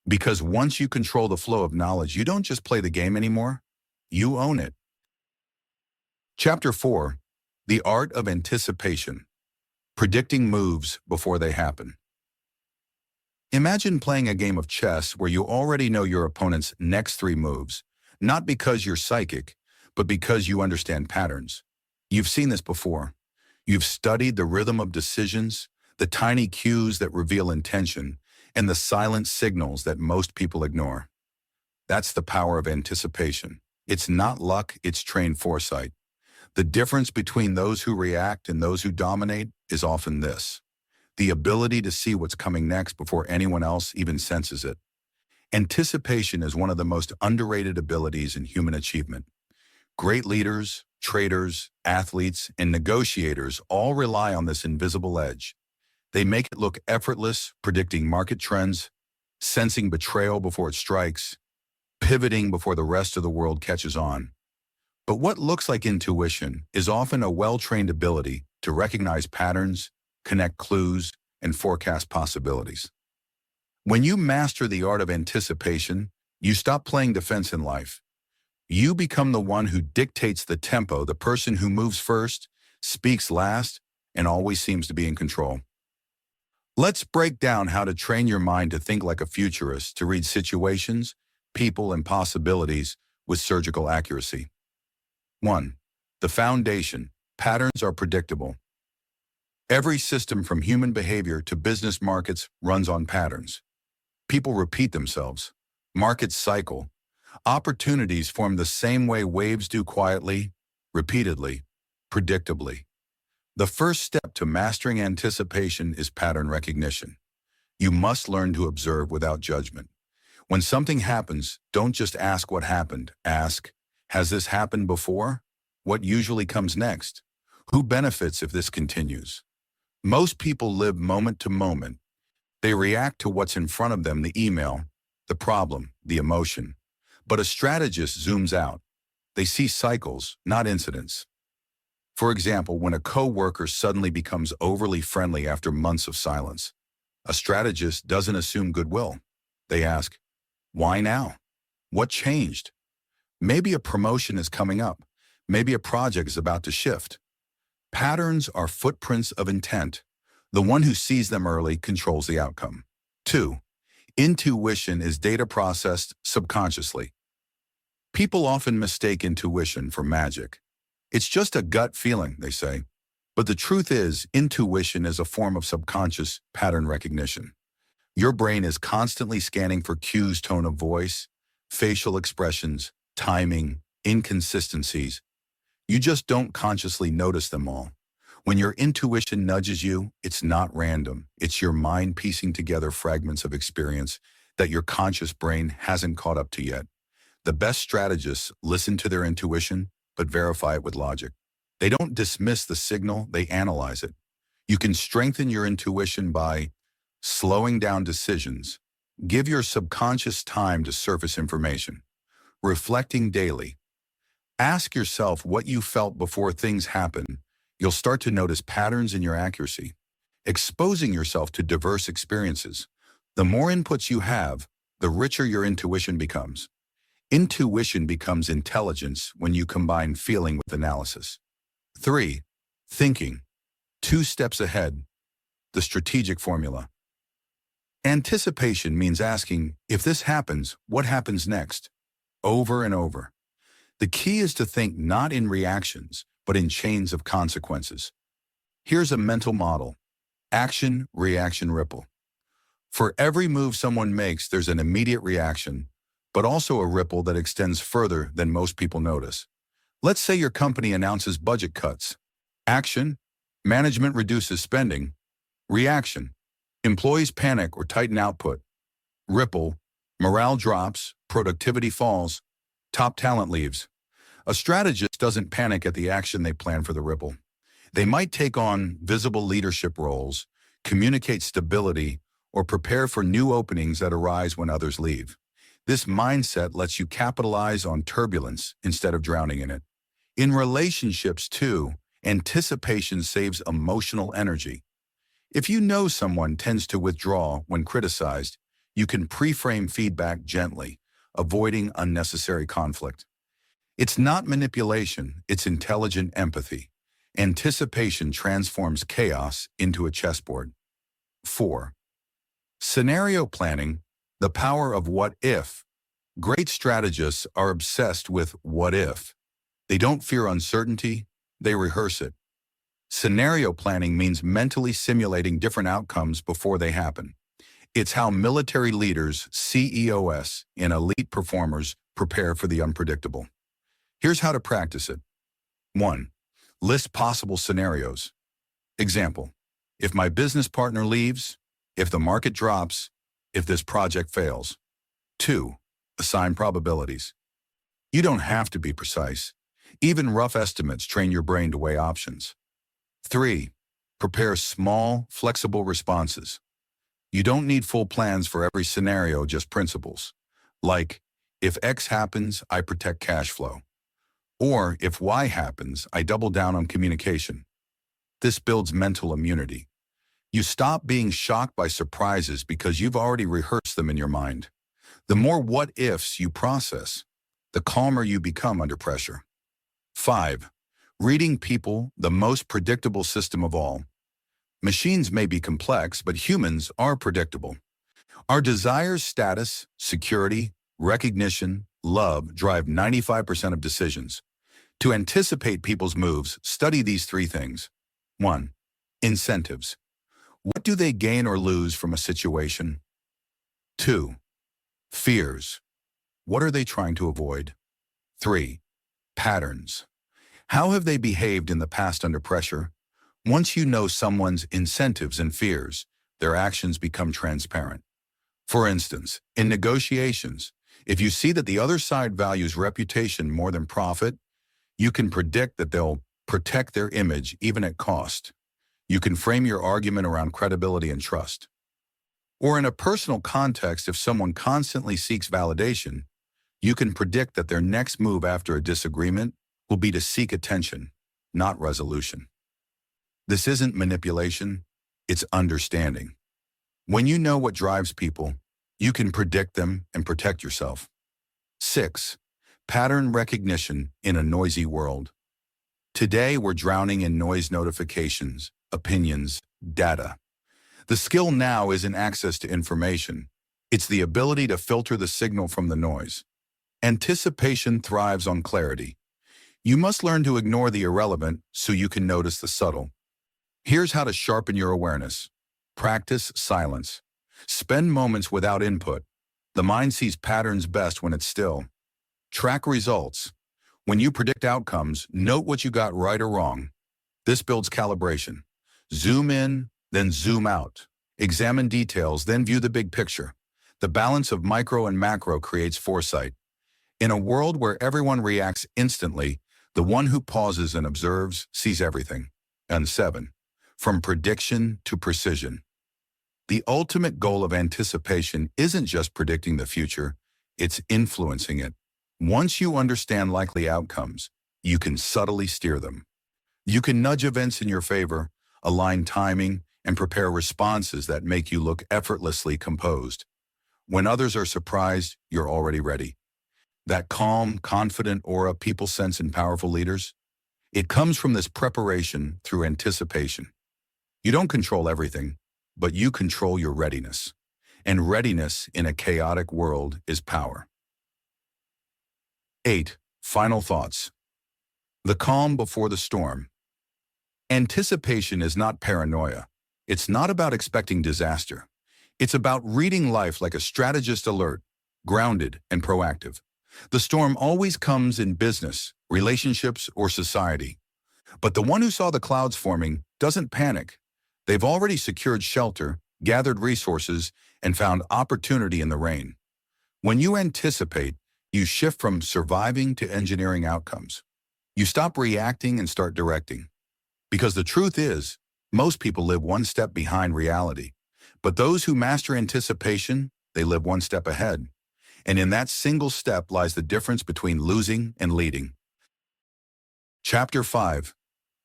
because once you control the flow of knowledge, you don't just play the game anymore, you own it. Chapter 4, The Art of Anticipation, Predicting Moves Before They Happen. Imagine playing a game of chess where you already know your opponent's next 3 moves, not because you're psychic, but because you understand patterns. You've seen this before. You've studied the rhythm of decisions, the tiny cues that reveal intention, and the silent signals that most people ignore. That's the power of anticipation. It's not luck, it's trained foresight. The difference between those who react and those who dominate is often this: the ability to see what's coming next before anyone else even senses it. Anticipation is one of the most underrated abilities in human achievement. Great leaders, traders, athletes, and negotiators all rely on this invisible edge. They make it look effortless, predicting market trends, sensing betrayal before it strikes, pivoting before the rest of the world catches on. But what looks like intuition is often a well-trained ability to recognize patterns, connect clues, and forecast possibilities. When you master the art of anticipation, you stop playing defense in life. You become the one who dictates the tempo, the person who moves first, speaks last, and always seems to be in control. Let's break down how to train your mind to think like a futurist, to read situations, people, and possibilities with surgical accuracy. 1. The foundation. Patterns are predictable. Every system from human behavior to business markets runs on patterns. People repeat themselves. Markets cycle. Opportunities form the same way waves do, quietly, repeatedly, predictably. The first step to mastering anticipation is pattern recognition. You must learn to observe without judgment. When something happens, don't just ask what happened. Ask, has this happened before? What usually comes next? Who benefits if this continues? Most people live moment to moment. They react to what's in front of them: the email, the problem, the emotion. But a strategist zooms out. They see cycles, not incidents. For example, when a coworker suddenly becomes overly friendly after months of silence, a strategist doesn't assume goodwill. They ask, why now? What changed? Maybe a promotion is coming up. Maybe a project is about to shift. Patterns are footprints of intent. The one who sees them early controls the outcome. 2. Intuition is data processed subconsciously. People often mistake intuition for magic. It's just a gut feeling, they say. But the truth is, intuition is a form of subconscious pattern recognition. Your brain is constantly scanning for cues: tone of voice, facial expressions, timing, inconsistencies. You just don't consciously notice them all. When your intuition nudges you, it's not random. It's your mind piecing together fragments of experience that your conscious brain hasn't caught up to yet. The best strategists listen to their intuition, but verify it with logic. They don't dismiss the signal, they analyze it. You can strengthen your intuition by slowing down decisions. Give your subconscious time to surface information. Reflecting daily. Ask yourself what you felt before things happen. You'll start to notice patterns in your accuracy. Exposing yourself to diverse experiences. The more inputs you have, the richer your intuition becomes. Intuition becomes intelligence when you combine feeling with analysis. 3. Thinking. 2 steps ahead. The strategic formula. Anticipation means asking, if this happens, what happens next? Over and over. The key is to think not in reactions, but in chains of consequences. Here's a mental model. Action, reaction, ripple. For every move someone makes, there's an immediate reaction, but also a ripple that extends further than most people notice. Let's say your company announces budget cuts. Action, management reduces spending. Reaction, employees panic or tighten output. Ripple, morale drops, productivity falls, top talent leaves. A strategist doesn't panic at the action they plan for the ripple. They might take on visible leadership roles, communicate stability, or prepare for new openings that arise when others leave. This mindset lets you capitalize on turbulence instead of drowning in it. In relationships, too, anticipation saves emotional energy. If you know someone tends to withdraw when criticized, you can pre-frame feedback gently, avoiding unnecessary conflict. It's not manipulation, it's intelligent empathy. Anticipation transforms chaos into a chessboard. 4. Scenario planning, the power of what if. Great strategists are obsessed with what if. They don't fear uncertainty, they rehearse it. Scenario planning means mentally simulating different outcomes before they happen. It's how military leaders, CEOs, and elite performers prepare for the unpredictable. Here's how to practice it. 1. List possible scenarios. Example, if my business partner leaves, if the market drops, if this project fails. 2. Assign probabilities. You don't have to be precise. Even rough estimates train your brain to weigh options. 3. Prepare small, flexible responses. You don't need full plans for every scenario, just principles. Like, if X happens, I protect cash flow. Or, if Y happens, I double down on communication. This builds mental immunity. You stop being shocked by surprises because you've already rehearsed them in your mind. The more what-ifs you process, the calmer you become under pressure. 5. Reading people, the most predictable system of all. Machines may be complex, but humans are predictable. Our desires, status, security, recognition, love drive 95% of decisions. To anticipate people's moves, study these 3 things. 1. Incentives. What do they gain or lose from a situation? 2. Fears. What are they trying to avoid? 3. Patterns. How have they behaved in the past under pressure? Once you know someone's incentives and fears, their actions become transparent. For instance, in negotiations, if you see that the other side values reputation more than profit, you can predict that they'll protect their image even at cost. You can frame your argument around credibility and trust. Or in a personal context, if someone constantly seeks validation, you can predict that their next move after a disagreement will be to seek attention, not resolution. This isn't manipulation, it's understanding. When you know what drives people, you can predict them and protect yourself. 6. Pattern recognition in a noisy world. Today, we're drowning in noise notifications, opinions, data. The skill now isn't access to information. It's the ability to filter the signal from the noise. Anticipation thrives on clarity. You must learn to ignore the irrelevant so you can notice the subtle. Here's how to sharpen your awareness. Practice silence. Spend moments without input. The mind sees patterns best when it's still. Track results. When you predict outcomes, note what you got right or wrong. This builds calibration. Zoom in, then zoom out. Examine details, then view the big picture. The balance of micro and macro creates foresight. In a world where everyone reacts instantly, the one who pauses and observes sees everything. And 7. From prediction to precision. The ultimate goal of anticipation isn't just predicting the future, it's influencing it. Once you understand likely outcomes, you can subtly steer them. You can nudge events in your favor, align timing, and prepare responses that make you look effortlessly composed. When others are surprised, you're already ready. That calm, confident aura people sense in powerful leaders? It comes from this preparation through anticipation. You don't control everything, but you control your readiness. And readiness in a chaotic world is power. 8. Final thoughts. The calm before the storm. Anticipation is not paranoia. It's not about expecting disaster. It's about reading life like a strategist, alert, grounded, and proactive. The storm always comes in business, relationships, or society. But the one who saw the clouds forming doesn't panic. They've already secured shelter, gathered resources, and found opportunity in the rain. When you anticipate, you shift from surviving to engineering outcomes. You stop reacting and start directing. Because the truth is, most people live one step behind reality. But those who master anticipation, they live one step ahead. And in that single step lies the difference between losing and leading. Chapter 5.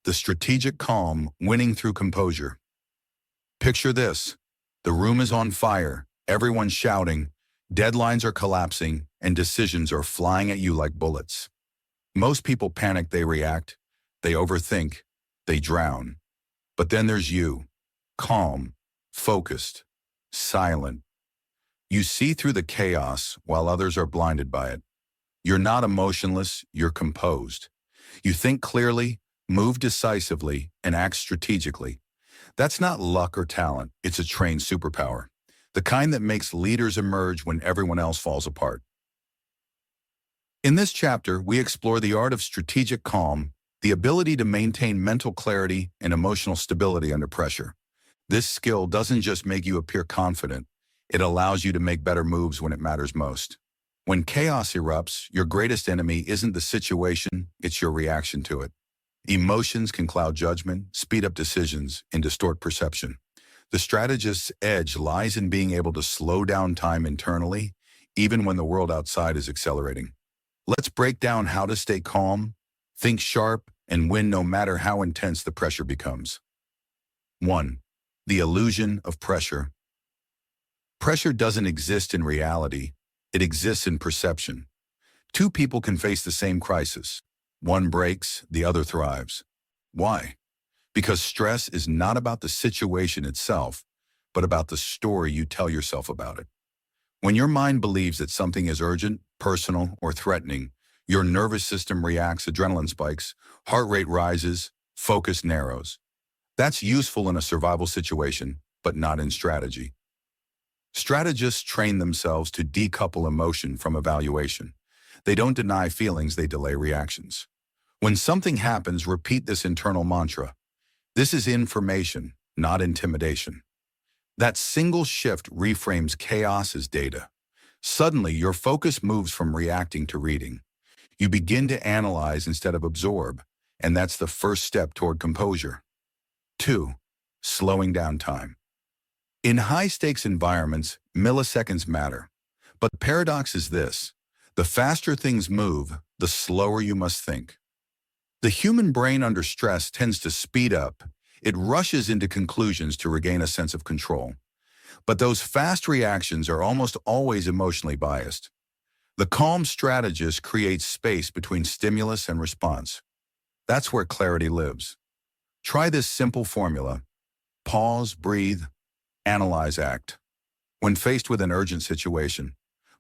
The Strategic Calm, Winning Through Composure. Picture this. The room is on fire, everyone's shouting, deadlines are collapsing, and decisions are flying at you like bullets. Most people panic, they react, they overthink, they drown. But then there's you, calm, focused, silent. You see through the chaos while others are blinded by it. You're not emotionless, you're composed. You think clearly, move decisively, and act strategically. That's not luck or talent, it's a trained superpower. The kind that makes leaders emerge when everyone else falls apart. In this chapter, we explore the art of strategic calm, the ability to maintain mental clarity and emotional stability under pressure. This skill doesn't just make you appear confident, it allows you to make better moves when it matters most. When chaos erupts, your greatest enemy isn't the situation, it's your reaction to it. Emotions can cloud judgment, speed up decisions, and distort perception. The strategist's edge lies in being able to slow down time internally, even when the world outside is accelerating. Let's break down how to stay calm, think sharp, and win no matter how intense the pressure becomes. 1. The illusion of pressure. Pressure doesn't exist in reality, it exists in perception. Two people can face the same crisis. One breaks, the other thrives. Why? Because stress is not about the situation itself, but about the story you tell yourself about it. When your mind believes that something is urgent, personal, or threatening, your nervous system reacts, adrenaline spikes, heart rate rises, focus narrows. That's useful in a survival situation, but not in strategy. Strategists train themselves to decouple emotion from evaluation. They don't deny feelings, they delay reactions. When something happens, repeat this internal mantra. This is information, not intimidation. That single shift reframes chaos as data. Suddenly, your focus moves from reacting to reading. You begin to analyze instead of absorb, and that's the first step toward composure. 2. Slowing down time. In high-stakes environments, milliseconds matter. But the paradox is this. The faster things move, the slower you must think. The human brain under stress tends to speed up. It rushes into conclusions to regain a sense of control. But those fast reactions are almost always emotionally biased. The calm strategist creates space between stimulus and response. That's where clarity lives. Try this simple formula. Pause, breathe, analyze, act. When faced with an urgent situation,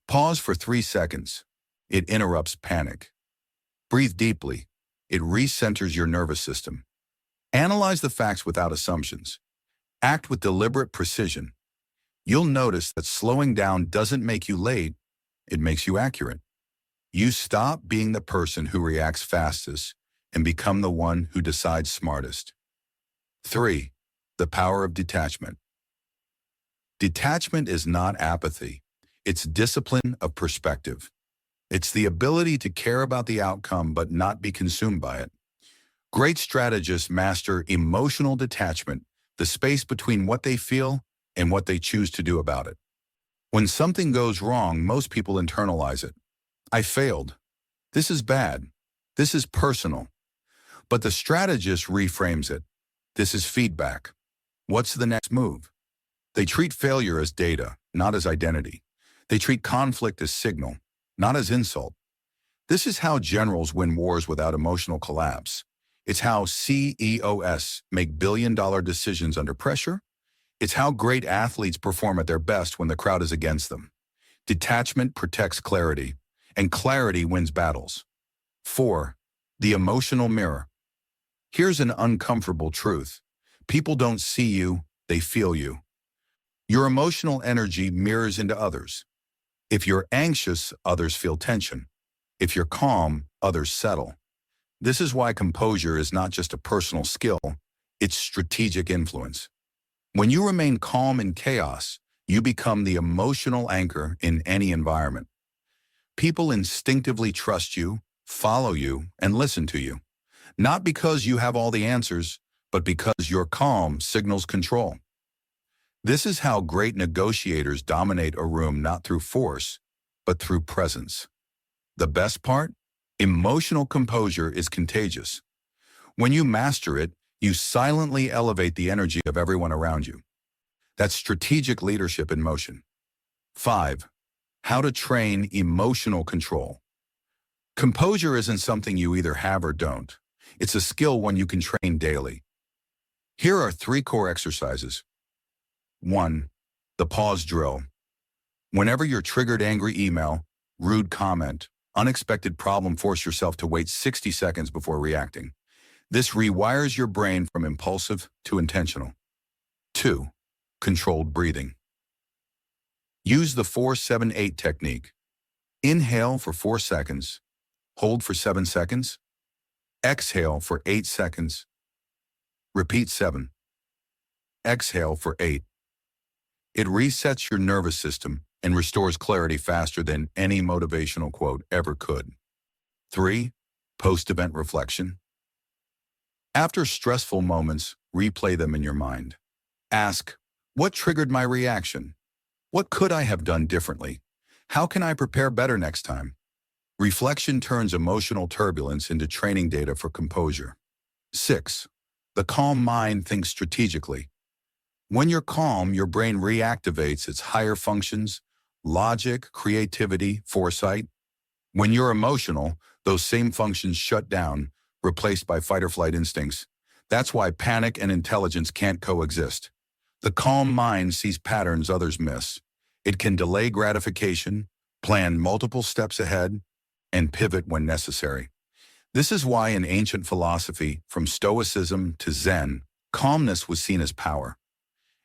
pause for 3 seconds. It interrupts panic. Breathe deeply. It recenters your nervous system. Analyze the facts without assumptions. Act with deliberate precision. You'll notice that slowing down doesn't make you late, it makes you accurate. You stop being the person who reacts fastest and become the one who decides smartest. 3. The power of detachment. Detachment is not apathy. It's discipline of perspective. It's the ability to care about the outcome but not be consumed by it. Great strategists master emotional detachment, the space between what they feel and what they choose to do about it. When something goes wrong, most people internalize it. I failed. This is bad. This is personal. But the strategist reframes it. This is feedback. What's the next move? They treat failure as data, not as identity. They treat conflict as signal, not as insult. This is how generals win wars without emotional collapse. It's how CEOs make billion-dollar decisions under pressure. It's how great athletes perform at their best when the crowd is against them. Detachment protects clarity, and clarity wins battles. 4. The emotional mirror. Here's an uncomfortable truth. People don't see you, they feel you. Your emotional energy mirrors into others. If you're anxious, others feel tension. If you're calm, others settle. This is why composure is not just a personal skill, it's strategic influence. When you remain calm in chaos, you become the emotional anchor in any environment. People instinctively trust you, follow you, and listen to you. Not because you have all the answers, but because your calm signals control. This is how great negotiators dominate a room not through force, but through presence. The best part? Emotional composure is contagious. When you master it, you silently elevate the energy of everyone around you. That's strategic leadership in motion. 5. How to train emotional control. Composure isn't something you either have or don't. It's a skill one you can train daily. Here are 3 core exercises. 1. The pause drill. Whenever you're triggered angry email, rude comment, unexpected problem, force yourself to wait 60 seconds before reacting. This rewires your brain from impulsive to intentional. 2. Controlled breathing. Use the 4-7-8 technique. Inhale for 4 seconds, hold for 7 seconds, exhale for 8 seconds, repeat 7, exhale for 8. It resets your nervous system and restores clarity faster than any motivational quote ever could. 3. Post-event reflection. After stressful moments, replay them in your mind. Ask, what triggered my reaction? What could I have done differently? How can I prepare better next time? Reflection turns emotional turbulence into training data for composure. 6. The calm mind thinks strategically. When you're calm, your brain reactivates its higher functions, logic, creativity, foresight. When you're emotional, those same functions shut down, replaced by fight-or-flight instincts. That's why panic and intelligence can't coexist. The calm mind sees patterns others miss. It can delay gratification, plan multiple steps ahead, and pivot when necessary. This is why in ancient philosophy, from Stoicism to Zen, calmness was seen as power.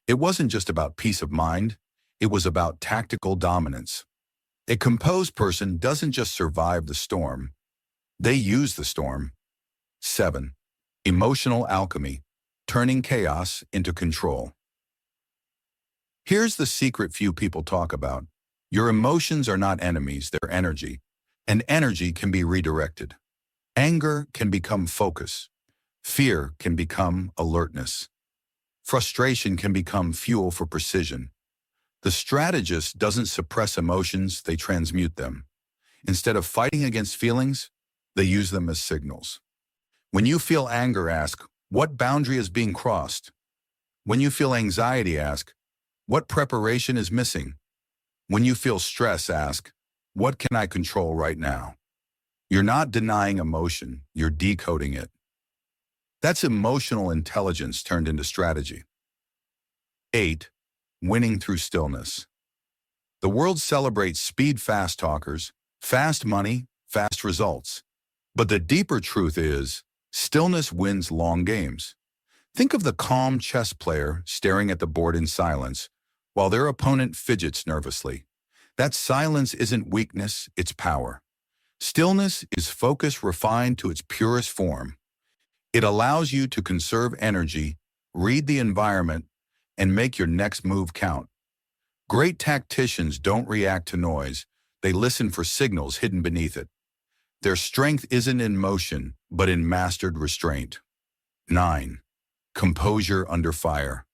It wasn't just about peace of mind, it was about tactical dominance. A composed person doesn't just survive the storm, they use the storm. 7. Emotional alchemy, turning chaos into control. Here's the secret few people talk about. Your emotions are not enemies, they're energy, and energy can be redirected. Anger can become focus. Fear can become alertness. Frustration can become fuel for precision. The strategist doesn't suppress emotions, they transmute them. Instead of fighting against feelings, they use them as signals. When you feel anger, ask, what boundary is being crossed? When you feel anxiety, ask, what preparation is missing? When you feel stress, ask, what can I control right now? You're not denying emotion, you're decoding it. That's emotional intelligence turned into strategy. 8. Winning through stillness. The world celebrates speed fast talkers, fast money, fast results. But the deeper truth is, stillness wins long games. Think of the calm chess player staring at the board in silence, while their opponent fidgets nervously. That silence isn't weakness, it's power. Stillness is focus refined to its purest form. It allows you to conserve energy, read the environment, and make your next move count. Great tacticians don't react to noise, they listen for signals hidden beneath it. Their strength isn't in motion, but in mastered restraint. 9. Composure under fire.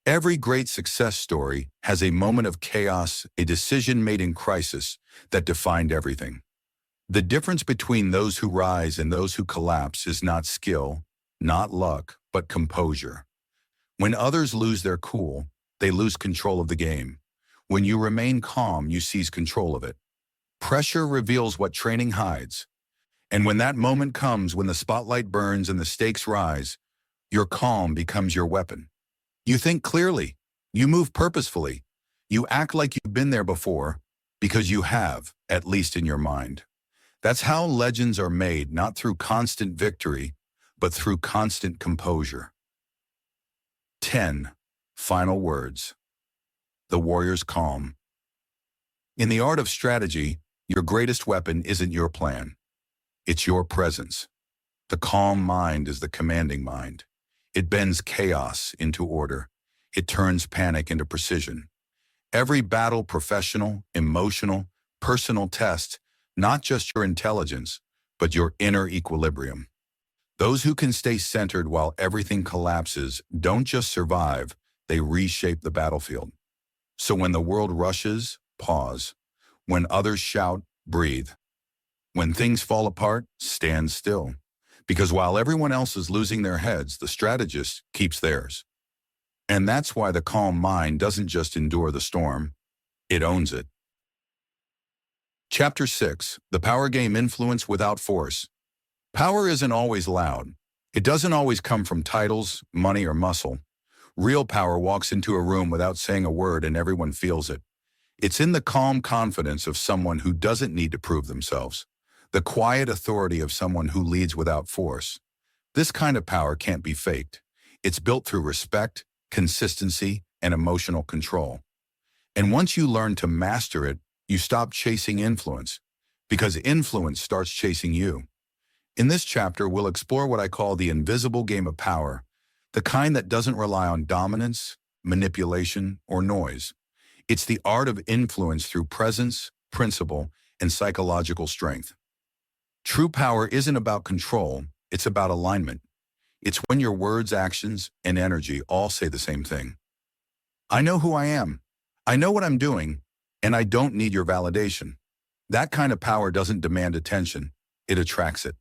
Every great success story has a moment of chaos, a decision made in crisis that defined everything. The difference between those who rise and those who collapse is not skill, not luck, but composure. When others lose their cool, they lose control of the game. When you remain calm, you seize control of it. Pressure reveals what training hides. And when that moment comes, when the spotlight burns and the stakes rise, your calm becomes your weapon. You think clearly. You move purposefully. You act like you've been there before because you have, at least in your mind. That's how legends are made, not through constant victory, but through constant composure. 10. Final words. The warrior's calm. In the art of strategy, your greatest weapon isn't your plan. It's your presence. The calm mind is the commanding mind. It bends chaos into order. It turns panic into precision. Every battle, professional, emotional, personal test, not just your intelligence, but your inner equilibrium. Those who can stay centered while everything collapses don't just survive, they reshape the battlefield. So when the world rushes, pause. When others shout, breathe. When things fall apart, stand still. Because while everyone else is losing their heads, the strategist keeps theirs. And that's why the calm mind doesn't just endure the storm, it owns it. Chapter 6. The Power Game: Influence Without Force. Power isn't always loud. It doesn't always come from titles, money, or muscle. Real power walks into a room without saying a word and everyone feels it. It's in the calm confidence of someone who doesn't need to prove themselves. The quiet authority of someone who leads without force. This kind of power can't be faked. It's built through respect, consistency, and emotional control. And once you learn to master it, you stop chasing influence, because influence starts chasing you. In this chapter, we'll explore what I call the invisible game of power, the kind that doesn't rely on dominance, manipulation, or noise. It's the art of influence through presence, principle, and psychological strength. True power isn't about control, it's about alignment. It's when your words, actions, and energy all say the same thing. I know who I am. I know what I'm doing, and I don't need your validation. That kind of power doesn't demand attention, it attracts it.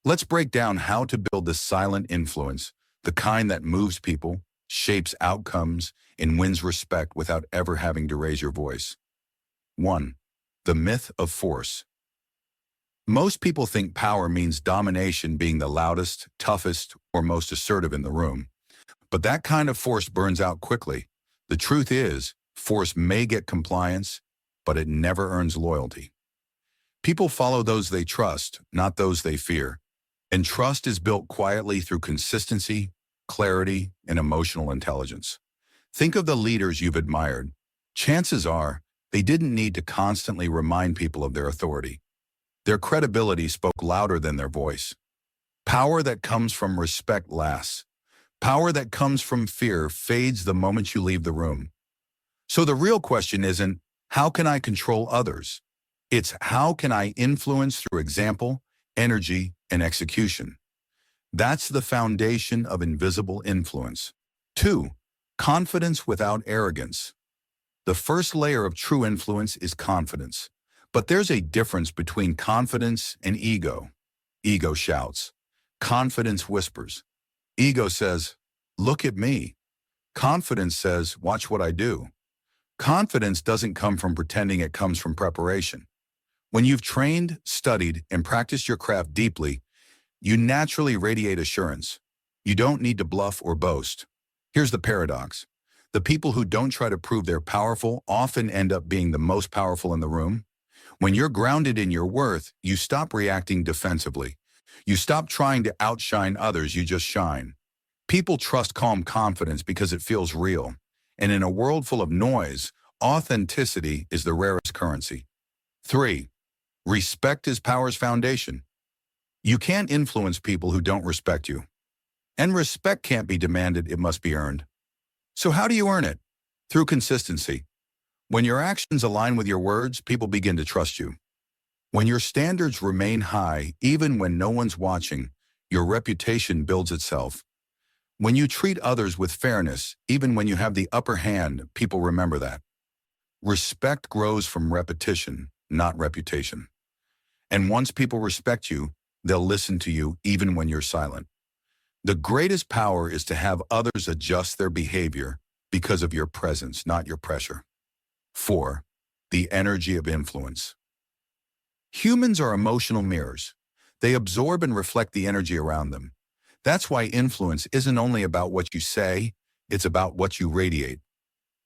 Let's break down how to build this silent influence, the kind that moves people, shapes outcomes, and wins respect without ever having to raise your voice. 1. The myth of force. Most people think power means domination, being the loudest, toughest, or most assertive in the room. But that kind of force burns out quickly. The truth is, force may get compliance, but it never earns loyalty. People follow those they trust, not those they fear. And trust is built quietly through consistency, clarity, and emotional intelligence. Think of the leaders you've admired. Chances are, they didn't need to constantly remind people of their authority. Their credibility spoke louder than their voice. Power that comes from respect lasts. Power that comes from fear fades the moment you leave the room. So the real question isn't, how can I control others? It's, how can I influence through example, energy, and execution? That's the foundation of invisible influence. 2. Confidence without arrogance. The first layer of true influence is confidence. But there's a difference between confidence and ego. Ego shouts. Confidence whispers. Ego says, look at me. Confidence says, watch what I do. Confidence doesn't come from pretending, it comes from preparation. When you've trained, studied, and practiced your craft deeply, you naturally radiate assurance. You don't need to bluff or boast. Here's the paradox. The people who don't try to prove they're powerful often end up being the most powerful in the room. When you're grounded in your worth, you stop reacting defensively. You stop trying to outshine others, you just shine. People trust calm confidence because it feels real. And in a world full of noise, authenticity is the rarest currency. 3. Respect is power's foundation. You can't influence people who don't respect you. And respect can't be demanded, it must be earned. So how do you earn it? Through consistency. When your actions align with your words, people begin to trust you. When your standards remain high, even when no one's watching, your reputation builds itself. When you treat others with fairness, even when you have the upper hand, people remember that. Respect grows from repetition, not reputation. And once people respect you, they'll listen to you even when you're silent. The greatest power is to have others adjust their behavior because of your presence, not your pressure. 4. the energy of influence. Humans are emotional mirrors. They absorb and reflect the energy around them. That's why influence isn't only about what you say, it's about what you radiate.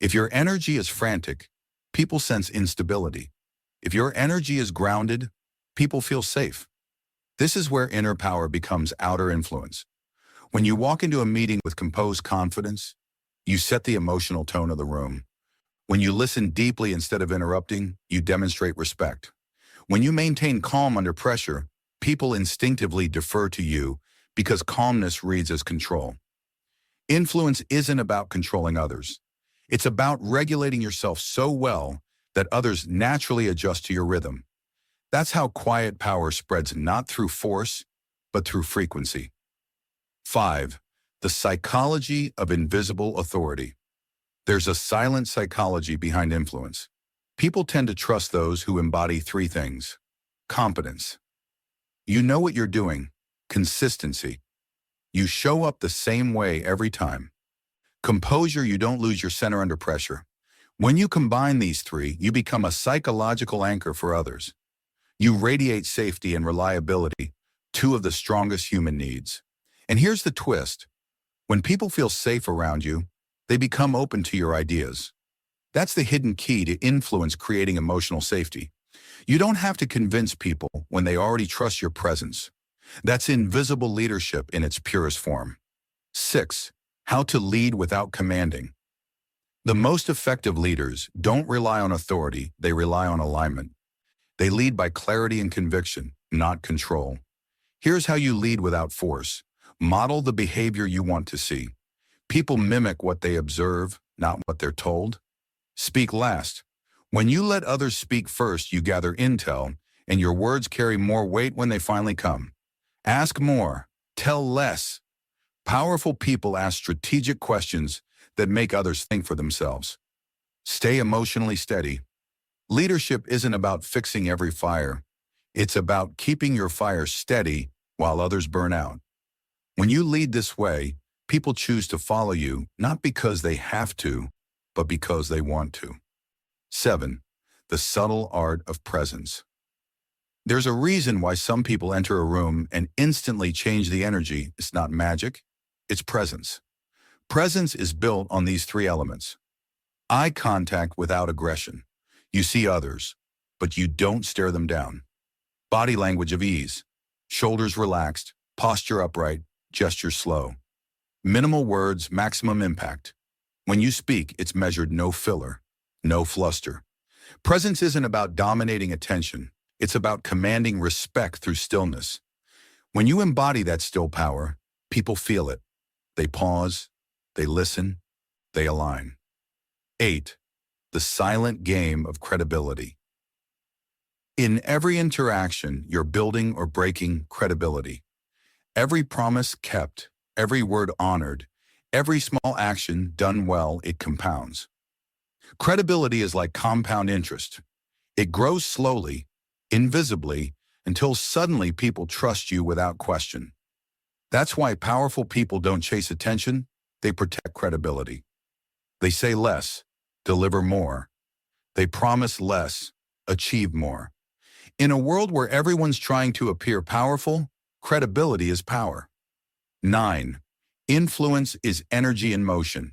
If your energy is frantic, people sense instability. If your energy is grounded, people feel safe. This is where inner power becomes outer influence. When you walk into a meeting with composed confidence, you set the emotional tone of the room. When you listen deeply instead of interrupting, you demonstrate respect. When you maintain calm under pressure, people instinctively defer to you because calmness reads as control. Influence isn't about controlling others. It's about regulating yourself so well that others naturally adjust to your rhythm. That's how quiet power spreads not through force, but through frequency. 5. The psychology of invisible authority. There's a silent psychology behind influence. People tend to trust those who embody three things. Competence. You know what you're doing. Consistency. You show up the same way every time. Composure, you don't lose your center under pressure. When you combine these three, you become a psychological anchor for others. You radiate safety and reliability, two of the strongest human needs. And here's the twist. When people feel safe around you, they become open to your ideas. That's the hidden key to influence creating emotional safety. You don't have to convince people when they already trust your presence. That's invisible leadership in its purest form. 6. How to lead without commanding. The most effective leaders don't rely on authority, they rely on alignment. They lead by clarity and conviction, not control. Here's how you lead without force. Model the behavior you want to see. People mimic what they observe, not what they're told. Speak last. When you let others speak first, you gather intel, and your words carry more weight when they finally come. Ask more. Tell less. Powerful people ask strategic questions that make others think for themselves. Stay emotionally steady. Leadership isn't about fixing every fire. It's about keeping your fire steady while others burn out. When you lead this way, people choose to follow you, not because they have to, but because they want to. 7. The subtle art of presence. There's a reason why some people enter a room and instantly change the energy. It's not magic, it's presence. Presence is built on these three elements. Eye contact without aggression. You see others, but you don't stare them down. Body language of ease. Shoulders relaxed, posture upright, gesture slow. Minimal words, maximum impact. When you speak, it's measured no filler, no fluster. Presence isn't about dominating attention. It's about commanding respect through stillness. When you embody that still power, people feel it. They pause, they listen, they align. 8. The silent game of credibility. In every interaction, you're building or breaking credibility. Every promise kept, every word honored, every small action done well, it compounds. Credibility is like compound interest. It grows slowly, invisibly, until suddenly people trust you without question. That's why powerful people don't chase attention, they protect credibility. They say less, deliver more. They promise less, achieve more. In a world where everyone's trying to appear powerful, credibility is power. 9. Influence is energy in motion.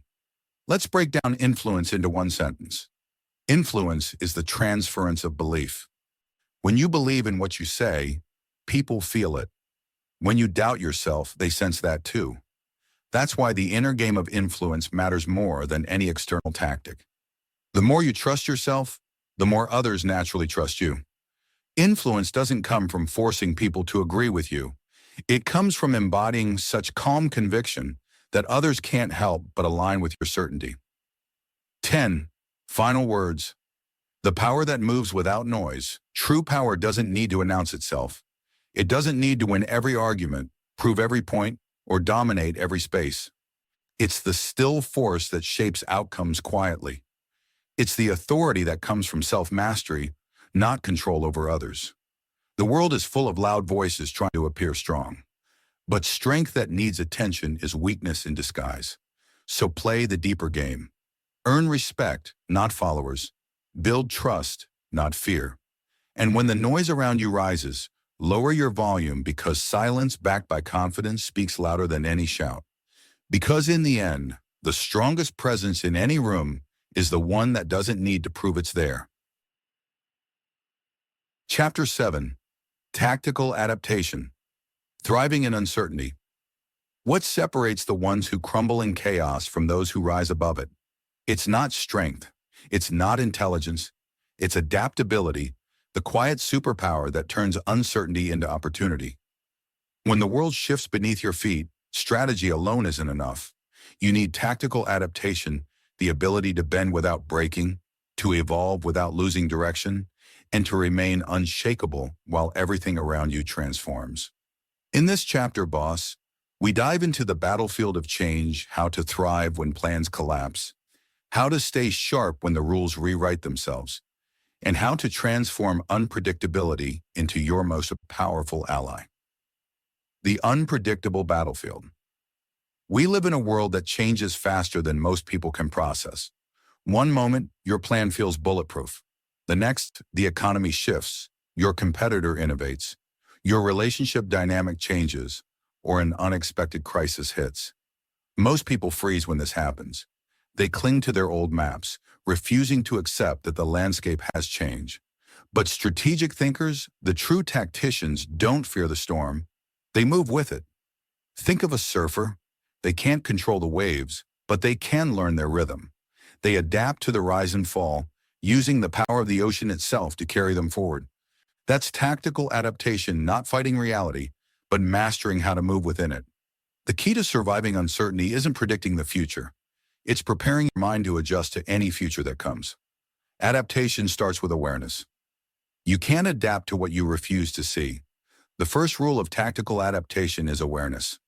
Let's break down influence into one sentence. Influence is the transference of belief. When you believe in what you say, people feel it. When you doubt yourself, they sense that too. That's why the inner game of influence matters more than any external tactic. The more you trust yourself, the more others naturally trust you. Influence doesn't come from forcing people to agree with you. It comes from embodying such calm conviction that others can't help but align with your certainty. 10. Final words. The power that moves without noise. True power doesn't need to announce itself. It doesn't need to win every argument, prove every point, or dominate every space. It's the still force that shapes outcomes quietly. It's the authority that comes from self-mastery, not control over others. The world is full of loud voices trying to appear strong. But strength that needs attention is weakness in disguise. So play the deeper game. Earn respect, not followers. Build trust, not fear. And when the noise around you rises, lower your volume because silence backed by confidence speaks louder than any shout. Because in the end, the strongest presence in any room is the one that doesn't need to prove it's there. Chapter 7. Tactical Adaptation. Thriving in Uncertainty. What separates the ones who crumble in chaos from those who rise above it? It's not strength. It's not intelligence. It's adaptability, the quiet superpower that turns uncertainty into opportunity. When the world shifts beneath your feet, strategy alone isn't enough. You need tactical adaptation, the ability to bend without breaking, to evolve without losing direction, and to remain unshakable while everything around you transforms. In this chapter, boss, we dive into the battlefield of change, how to thrive when plans collapse, how to stay sharp when the rules rewrite themselves, and how to transform unpredictability into your most powerful ally. The unpredictable battlefield. We live in a world that changes faster than most people can process. One moment, your plan feels bulletproof. The next, the economy shifts, your competitor innovates, your relationship dynamic changes, or an unexpected crisis hits. Most people freeze when this happens. They cling to their old maps, refusing to accept that the landscape has changed. But strategic thinkers, the true tacticians, don't fear the storm. They move with it. Think of a surfer. They can't control the waves, but they can learn their rhythm. They adapt to the rise and fall, using the power of the ocean itself to carry them forward. That's tactical adaptation, not fighting reality, but mastering how to move within it. The key to surviving uncertainty isn't predicting the future. It's preparing your mind to adjust to any future that comes. Adaptation starts with awareness. You can't adapt to what you refuse to see. The first rule of tactical adaptation is awareness.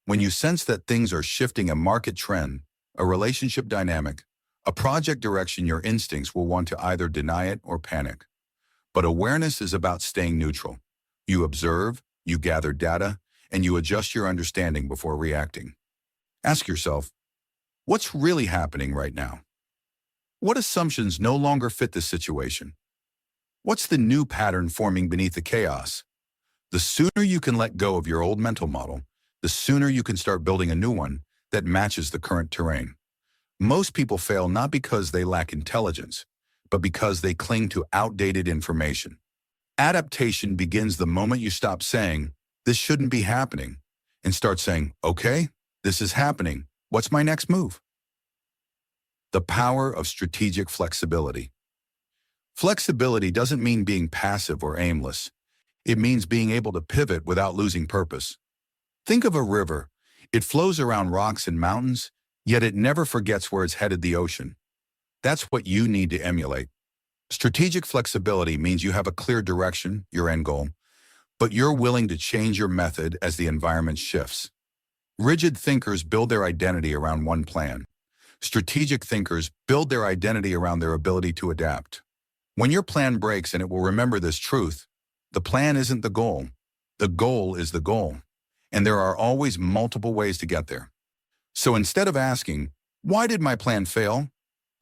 When you sense that things are shifting, a market trend, a relationship dynamic, a project direction, your instincts will want to either deny it or panic. But awareness is about staying neutral. You observe, you gather data, and you adjust your understanding before reacting. Ask yourself, what's really happening right now? What assumptions no longer fit this situation? What's the new pattern forming beneath the chaos? The sooner you can let go of your old mental model, the sooner you can start building a new one that matches the current terrain. Most people fail not because they lack intelligence, but because they cling to outdated information. Adaptation begins the moment you stop saying, "This shouldn't be happening," and start saying, "Okay, this is happening. What's my next move?" The power of strategic flexibility. Flexibility doesn't mean being passive or aimless. It means being able to pivot without losing purpose. Think of a river. It flows around rocks and mountains, yet it never forgets where it's headed, the ocean. That's what you need to emulate. Strategic flexibility means you have a clear direction, your end goal, but you're willing to change your method as the environment shifts. Rigid thinkers build their identity around one plan. Strategic thinkers build their identity around their ability to adapt. When your plan breaks, and it will remember this truth, the plan isn't the goal. The goal is the goal. And there are always multiple ways to get there. So instead of asking, "Why did my plan fail?"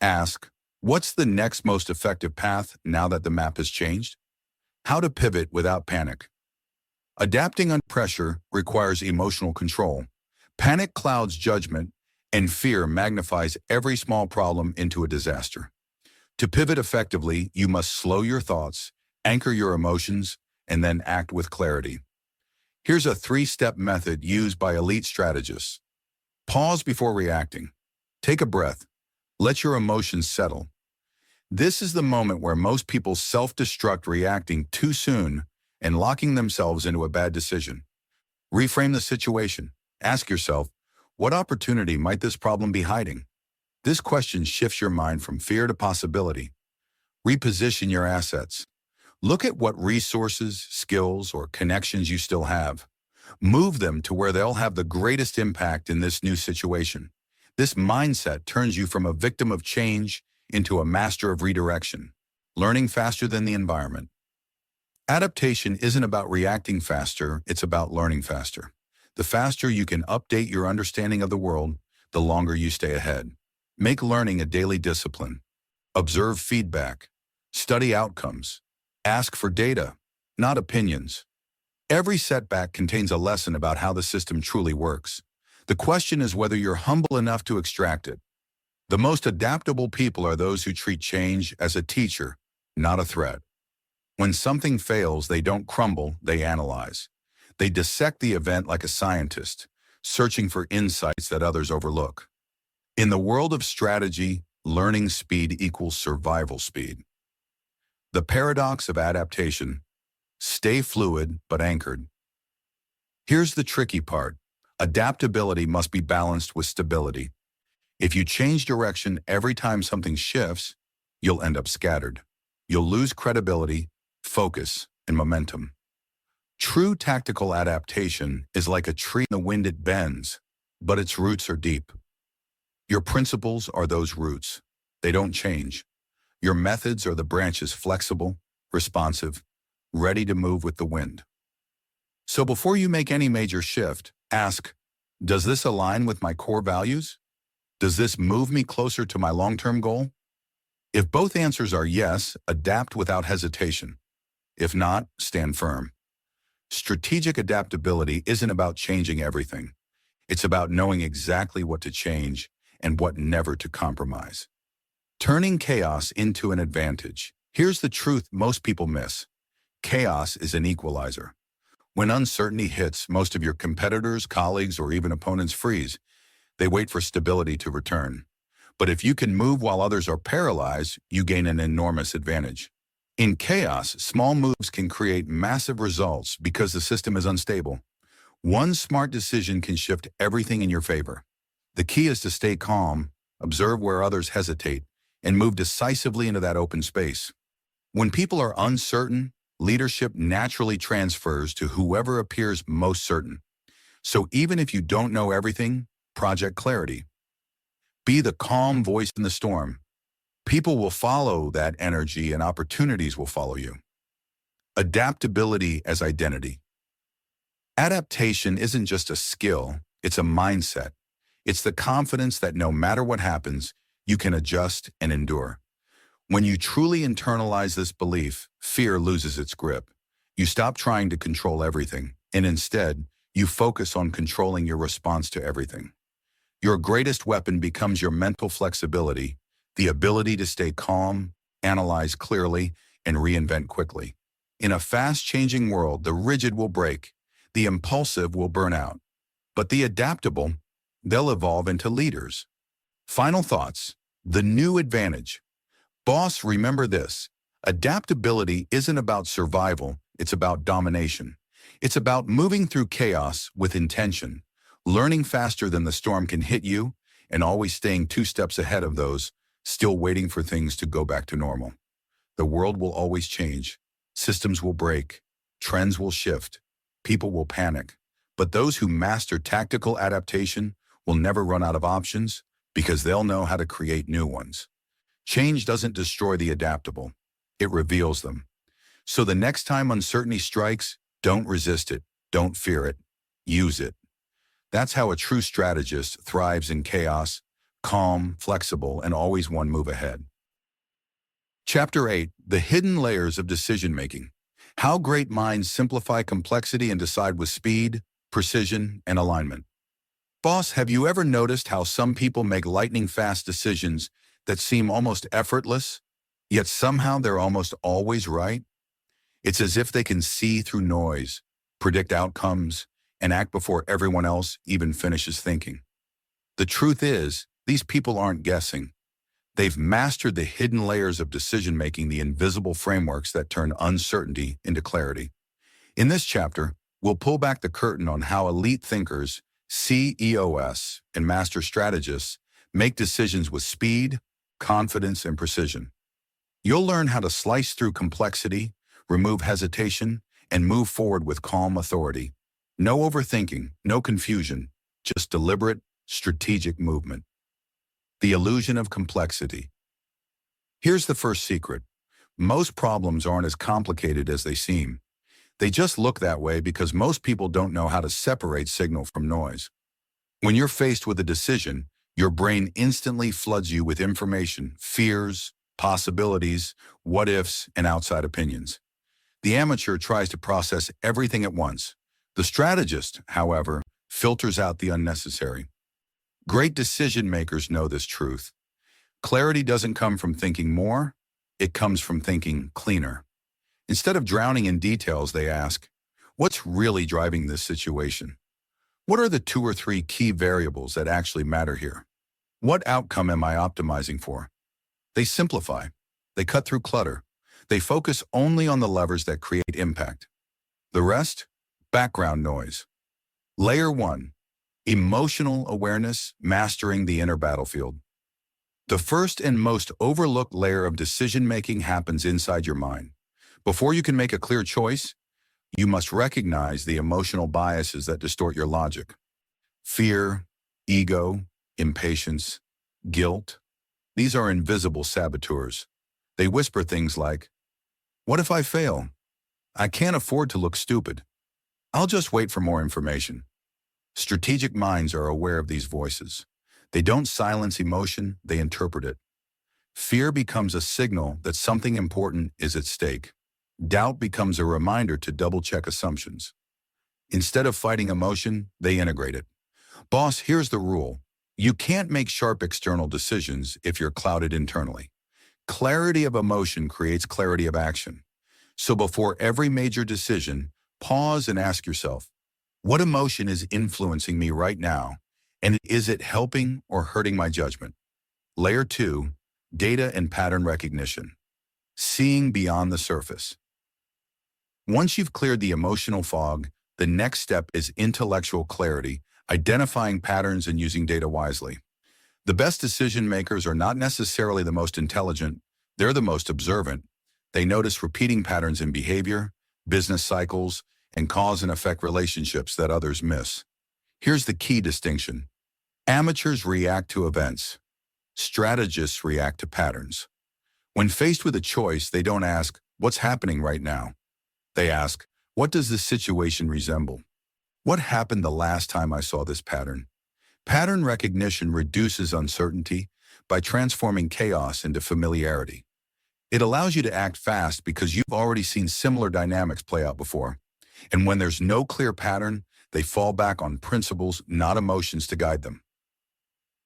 ask, "What's the next most effective path now that the map has changed?" How to pivot without panic. Adapting under pressure requires emotional control. Panic clouds judgment, and fear magnifies every small problem into a disaster. To pivot effectively, you must slow your thoughts, anchor your emotions, and then act with clarity. Here's a 3-step method used by elite strategists. Pause before reacting. Take a breath. Let your emotions settle. This is the moment where most people self-destruct, reacting too soon and locking themselves into a bad decision. Reframe the situation. Ask yourself, what opportunity might this problem be hiding? This question shifts your mind from fear to possibility. Reposition your assets. Look at what resources, skills, or connections you still have. Move them to where they'll have the greatest impact in this new situation. This mindset turns you from a victim of change into a master of redirection, learning faster than the environment. Adaptation isn't about reacting faster, it's about learning faster. The faster you can update your understanding of the world, the longer you stay ahead. Make learning a daily discipline. Observe feedback. Study outcomes. Ask for data, not opinions. Every setback contains a lesson about how the system truly works. The question is whether you're humble enough to extract it. The most adaptable people are those who treat change as a teacher, not a threat. When something fails, they don't crumble, they analyze. They dissect the event like a scientist, searching for insights that others overlook. In the world of strategy, learning speed equals survival speed. The paradox of adaptation: stay fluid but anchored. Here's the tricky part. Adaptability must be balanced with stability. If you change direction every time something shifts, you'll end up scattered. You'll lose credibility, focus, and momentum. True tactical adaptation is like a tree in the wind. It bends, but its roots are deep. Your principles are those roots. They don't change. Your methods are the branches, flexible, responsive, ready to move with the wind. So before you make any major shift, ask, does this align with my core values? Does this move me closer to my long-term goal? If both answers are yes, adapt without hesitation. If not, stand firm. Strategic adaptability isn't about changing everything. It's about knowing exactly what to change and what never to compromise. Turning chaos into an advantage. Here's the truth most people miss. Chaos is an equalizer. When uncertainty hits, most of your competitors, colleagues, or even opponents freeze. They wait for stability to return. But if you can move while others are paralyzed, you gain an enormous advantage. In chaos, small moves can create massive results because the system is unstable. One smart decision can shift everything in your favor. The key is to stay calm, observe where others hesitate, and move decisively into that open space. When people are uncertain, leadership naturally transfers to whoever appears most certain. So even if you don't know everything, project clarity. Be the calm voice in the storm. People will follow that energy and opportunities will follow you. Adaptability as identity. Adaptation isn't just a skill, it's a mindset. It's the confidence that no matter what happens, you can adjust and endure. When you truly internalize this belief, fear loses its grip. You stop trying to control everything, and instead, you focus on controlling your response to everything. Your greatest weapon becomes your mental flexibility, the ability to stay calm, analyze clearly, and reinvent quickly. In a fast-changing world, the rigid will break, the impulsive will burn out, but the adaptable, they'll evolve into leaders. Final thoughts. The new advantage. Boss, remember this. Adaptability isn't about survival, it's about domination. It's about moving through chaos with intention, learning faster than the storm can hit you, and always staying 2 steps ahead of those still waiting for things to go back to normal. The world will always change. Systems will break. Trends will shift. People will panic. But those who master tactical adaptation will never run out of options because they'll know how to create new ones. Change doesn't destroy the adaptable. It reveals them. So the next time uncertainty strikes, don't resist it. Don't fear it. Use it. That's how a true strategist thrives in chaos, calm, flexible, and always one move ahead. Chapter 8, The Hidden Layers of Decision-Making. How great minds simplify complexity and decide with speed, precision, and alignment. Boss, have you ever noticed how some people make lightning-fast decisions that seem almost effortless, yet somehow they're almost always right? It's as if they can see through noise, predict outcomes, and act before everyone else even finishes thinking. The truth is, these people aren't guessing. They've mastered the hidden layers of decision-making, the invisible frameworks that turn uncertainty into clarity. In this chapter, we'll pull back the curtain on how elite thinkers, CEOs, and master strategists make decisions with speed, confidence, and precision. You'll learn how to slice through complexity, remove hesitation, and move forward with calm authority. No overthinking, no confusion, just deliberate, strategic movement. The illusion of complexity. Here's the first secret. Most problems aren't as complicated as they seem. They just look that way because most people don't know how to separate signal from noise. When you're faced with a decision, your brain instantly floods you with information, fears, possibilities, what-ifs, and outside opinions. The amateur tries to process everything at once. The strategist, however, filters out the unnecessary. Great decision makers know this truth. Clarity doesn't come from thinking more, it comes from thinking cleaner. Instead of drowning in details, they ask, what's really driving this situation? What are the 2 or 3 key variables that actually matter here? What outcome am I optimizing for? They simplify. They cut through clutter. They focus only on the levers that create impact. The rest? Background noise. Layer 1. Emotional awareness, mastering the inner battlefield. The first and most overlooked layer of decision-making happens inside your mind. Before you can make a clear choice, you must recognize the emotional biases that distort your logic. Fear, ego, impatience, guilt. These are invisible saboteurs. They whisper things like, what if I fail? I can't afford to look stupid. I'll just wait for more information. Strategic minds are aware of these voices. They don't silence emotion, they interpret it. Fear becomes a signal that something important is at stake. Doubt becomes a reminder to double-check assumptions. Instead of fighting emotion, they integrate it. Boss, here's the rule. You can't make sharp external decisions if you're clouded internally. Clarity of emotion creates clarity of action. So before every major decision, pause and ask yourself, what emotion is influencing me right now, and is it helping or hurting my judgment? Layer 2, data and pattern recognition. Seeing beyond the surface. Once you've cleared the emotional fog, the next step is intellectual clarity, identifying patterns and using data wisely. The best decision makers are not necessarily the most intelligent, they're the most observant. They notice repeating patterns in behavior, business cycles, and cause and effect relationships that others miss. Here's the key distinction. Amateurs react to events. Strategists react to patterns. When faced with a choice, they don't ask, what's happening right now? They ask, what does this situation resemble? What happened the last time I saw this pattern? Pattern recognition reduces uncertainty by transforming chaos into familiarity. It allows you to act fast because you've already seen similar dynamics play out before. And when there's no clear pattern, they fall back on principles, not emotions, to guide them.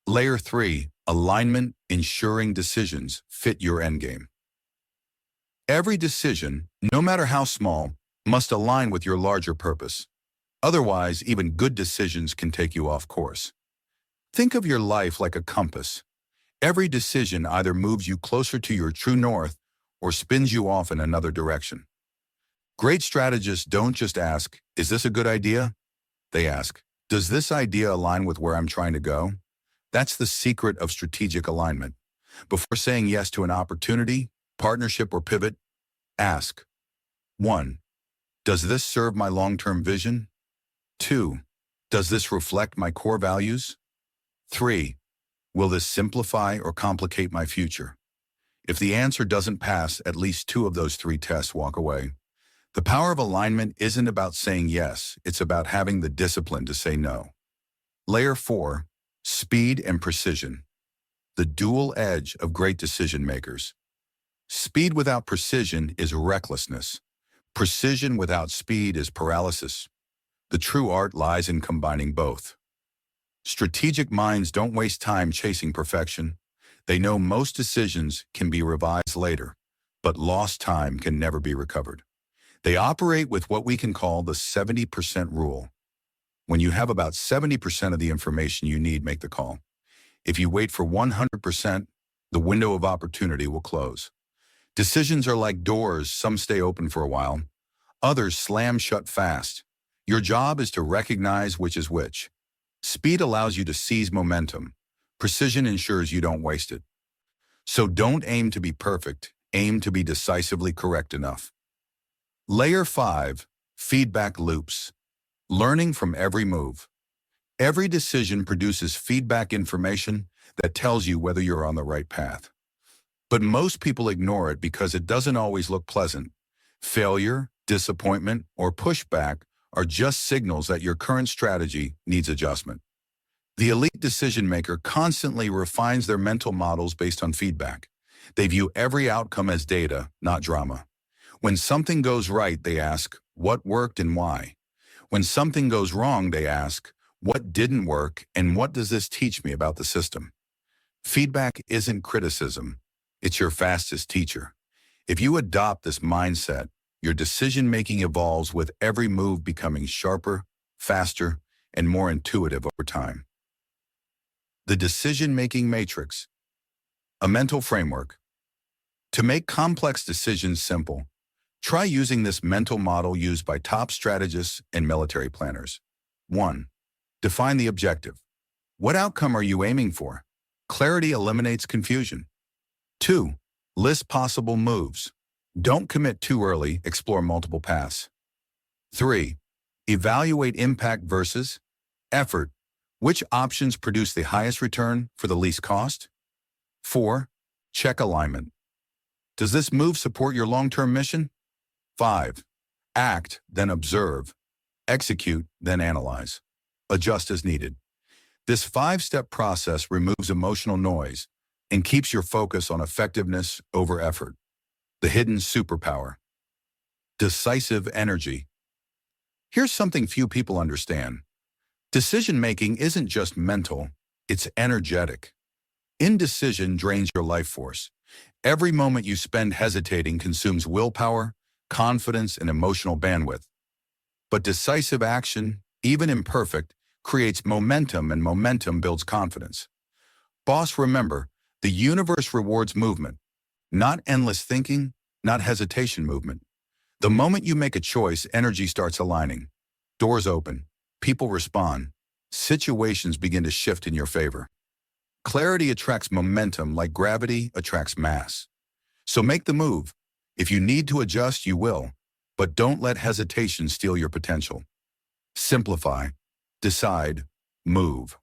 Layer 3, alignment, ensuring decisions fit your endgame. Every decision, no matter how small, must align with your larger purpose. Otherwise, even good decisions can take you off course. Think of your life like a compass. Every decision either moves you closer to your true north or spins you off in another direction. Great strategists don't just ask, is this a good idea? They ask, does this idea align with where I'm trying to go? That's the secret of strategic alignment. Before saying yes to an opportunity, partnership, or pivot, ask, 1. Does this serve my long-term vision? 2. Does this reflect my core values? 3. Will this simplify or complicate my future? If the answer doesn't pass at least 2 of those 3 tests, walk away. The power of alignment isn't about saying yes, it's about having the discipline to say no. Layer 4, speed and precision. The dual edge of great decision makers. Speed without precision is recklessness. Precision without speed is paralysis. The true art lies in combining both. Strategic minds don't waste time chasing perfection. They know most decisions can be revised later, but lost time can never be recovered. They operate with what we can call the 70% rule. When you have about 70% of the information you need, make the call. If you wait for 100%, the window of opportunity will close. Decisions are like doors, some stay open for a while, others slam shut fast. Your job is to recognize which is which. Speed allows you to seize momentum. Precision ensures you don't waste it. So don't aim to be perfect, aim to be decisively correct enough. Layer 5, feedback loops. Learning from every move. Every decision produces feedback information that tells you whether you're on the right path. But most people ignore it because it doesn't always look pleasant. Failure, disappointment, or pushback are just signals that your current strategy needs adjustment. The elite decision maker constantly refines their mental models based on feedback. They view every outcome as data, not drama. When something goes right, they ask, what worked and why? When something goes wrong, they ask, what didn't work and what does this teach me about the system? Feedback isn't criticism. It's your fastest teacher. If you adopt this mindset, your decision-making evolves with every move becoming sharper, faster, and more intuitive over time. The decision-making matrix, a mental framework. To make complex decisions simple, try using this mental model used by top strategists and military planners. 1. Define the objective. What outcome are you aiming for? Clarity eliminates confusion. 2. List possible moves. Don't commit too early, explore multiple paths. 3. Evaluate impact versus effort. Which options produce the highest return for the least cost? 4. Check alignment. Does this move support your long-term mission? 5. Act, then observe. Execute, then analyze. Adjust as needed. This 5-step process removes emotional noise and keeps your focus on effectiveness over effort. The hidden superpower. Decisive energy. Here's something few people understand. Decision-making isn't just mental, it's energetic. Indecision drains your life force. Every moment you spend hesitating consumes willpower, confidence, and emotional bandwidth. But decisive action, even imperfect, creates momentum, and momentum builds confidence. Boss, remember, the universe rewards movement, not endless thinking, not hesitation movement. The moment you make a choice, energy starts aligning. Doors open, people respond, situations begin to shift in your favor. Clarity attracts momentum like gravity attracts mass. So make the move. If you need to adjust, you will, but don't let hesitation steal your potential. Simplify, decide, move.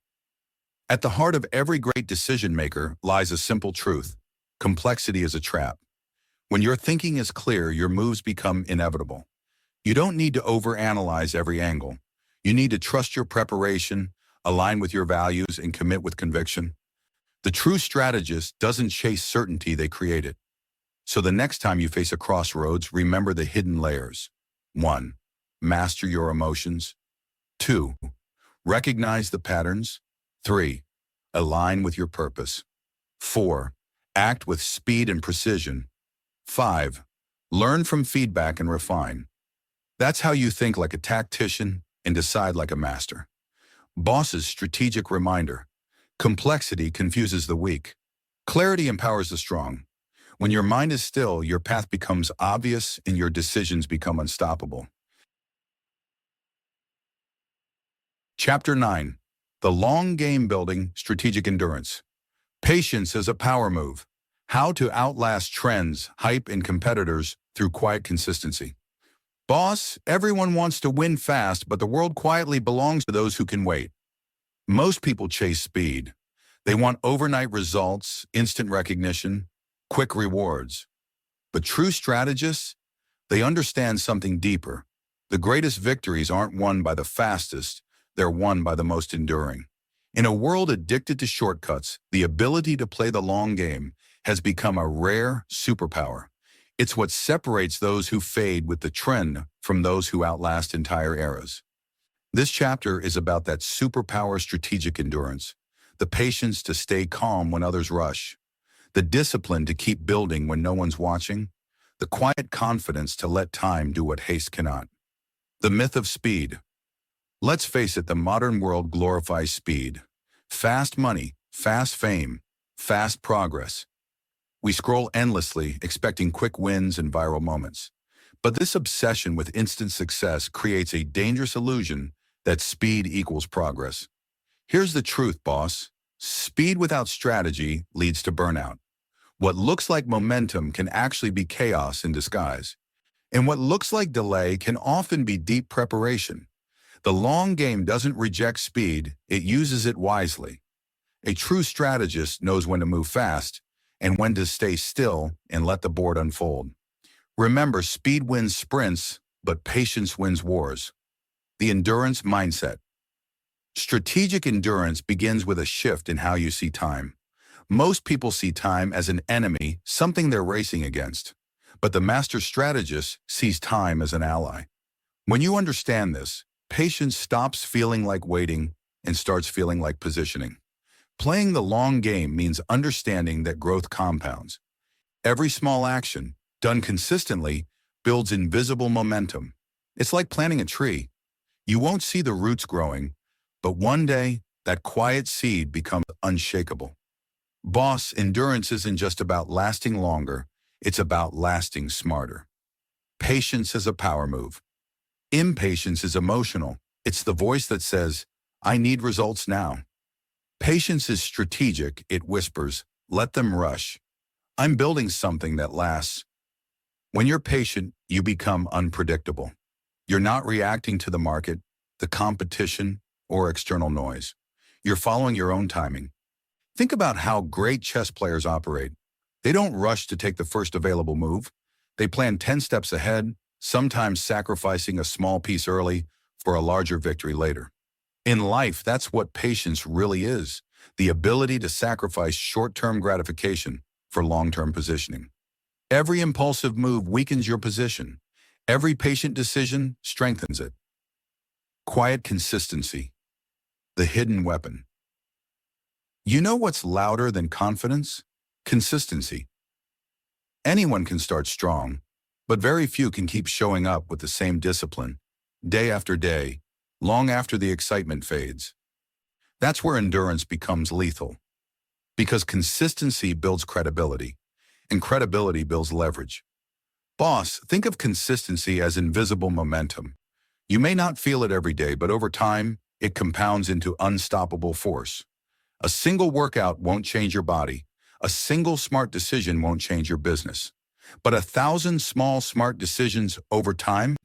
At the heart of every great decision maker lies a simple truth. Complexity is a trap. When your thinking is clear, your moves become inevitable. You don't need to overanalyze every angle. You need to trust your preparation, align with your values, and commit with conviction. The true strategist doesn't chase certainty, they create it. So the next time you face a crossroads, remember the hidden layers. 1. Master your emotions. 2. Recognize the patterns. 3. Align with your purpose. 4. Act with speed and precision. 5. Learn from feedback and refine. That's how you think like a tactician and decide like a master. Boss's strategic reminder. Complexity confuses the weak. Clarity empowers the strong. When your mind is still, your path becomes obvious and your decisions become unstoppable. Chapter 9. The Long Game Building Strategic Endurance. Patience is a power move. How to outlast trends, hype, and competitors through quiet consistency. Boss, everyone wants to win fast, but the world quietly belongs to those who can wait. Most people chase speed. They want overnight results, instant recognition, quick rewards. But true strategists, they understand something deeper. The greatest victories aren't won by the fastest, they're won by the most enduring. In a world addicted to shortcuts, the ability to play the long game has become a rare superpower. It's what separates those who fade with the trend from those who outlast entire eras. This chapter is about that superpower: strategic endurance, the patience to stay calm when others rush, the discipline to keep building when no one's watching, the quiet confidence to let time do what haste cannot. The myth of speed. Let's face it, the modern world glorifies speed. Fast money, fast fame, fast progress. We scroll endlessly, expecting quick wins and viral moments. But this obsession with instant success creates a dangerous illusion that speed equals progress. Here's the truth, boss. Speed without strategy leads to burnout. What looks like momentum can actually be chaos in disguise. And what looks like delay can often be deep preparation. The long game doesn't reject speed, it uses it wisely. A true strategist knows when to move fast and when to stay still and let the board unfold. Remember, speed wins sprints, but patience wins wars. The endurance mindset. Strategic endurance begins with a shift in how you see time. Most people see time as an enemy, something they're racing against. But the master strategist sees time as an ally. When you understand this, patience stops feeling like waiting and starts feeling like positioning. Playing the long game means understanding that growth compounds. Every small action, done consistently, builds invisible momentum. It's like planting a tree. You won't see the roots growing, but one day, that quiet seed becomes unshakable. Boss, endurance isn't just about lasting longer, it's about lasting smarter. Patience is a power move. Impatience is emotional. It's the voice that says, I need results now. Patience is strategic. It whispers, let them rush. I'm building something that lasts. When you're patient, you become unpredictable. You're not reacting to the market, the competition, or external noise. You're following your own timing. Think about how great chess players operate. They don't rush to take the first available move. They plan 10 steps ahead, sometimes sacrificing a small piece early for a larger victory later. In life, that's what patience really is, the ability to sacrifice short-term gratification for long-term positioning. Every impulsive move weakens your position. Every patient decision strengthens it. Quiet consistency, the hidden weapon. You know what's louder than confidence? Consistency. Anyone can start strong, but very few can keep showing up with the same discipline, day after day, long after the excitement fades. That's where endurance becomes lethal, because consistency builds credibility, and credibility builds leverage. Boss, think of consistency as invisible momentum. You may not feel it every day, but over time, it compounds into unstoppable force. A single workout won't change your body. A single smart decision won't change your business. But 1,000 small smart decisions over time,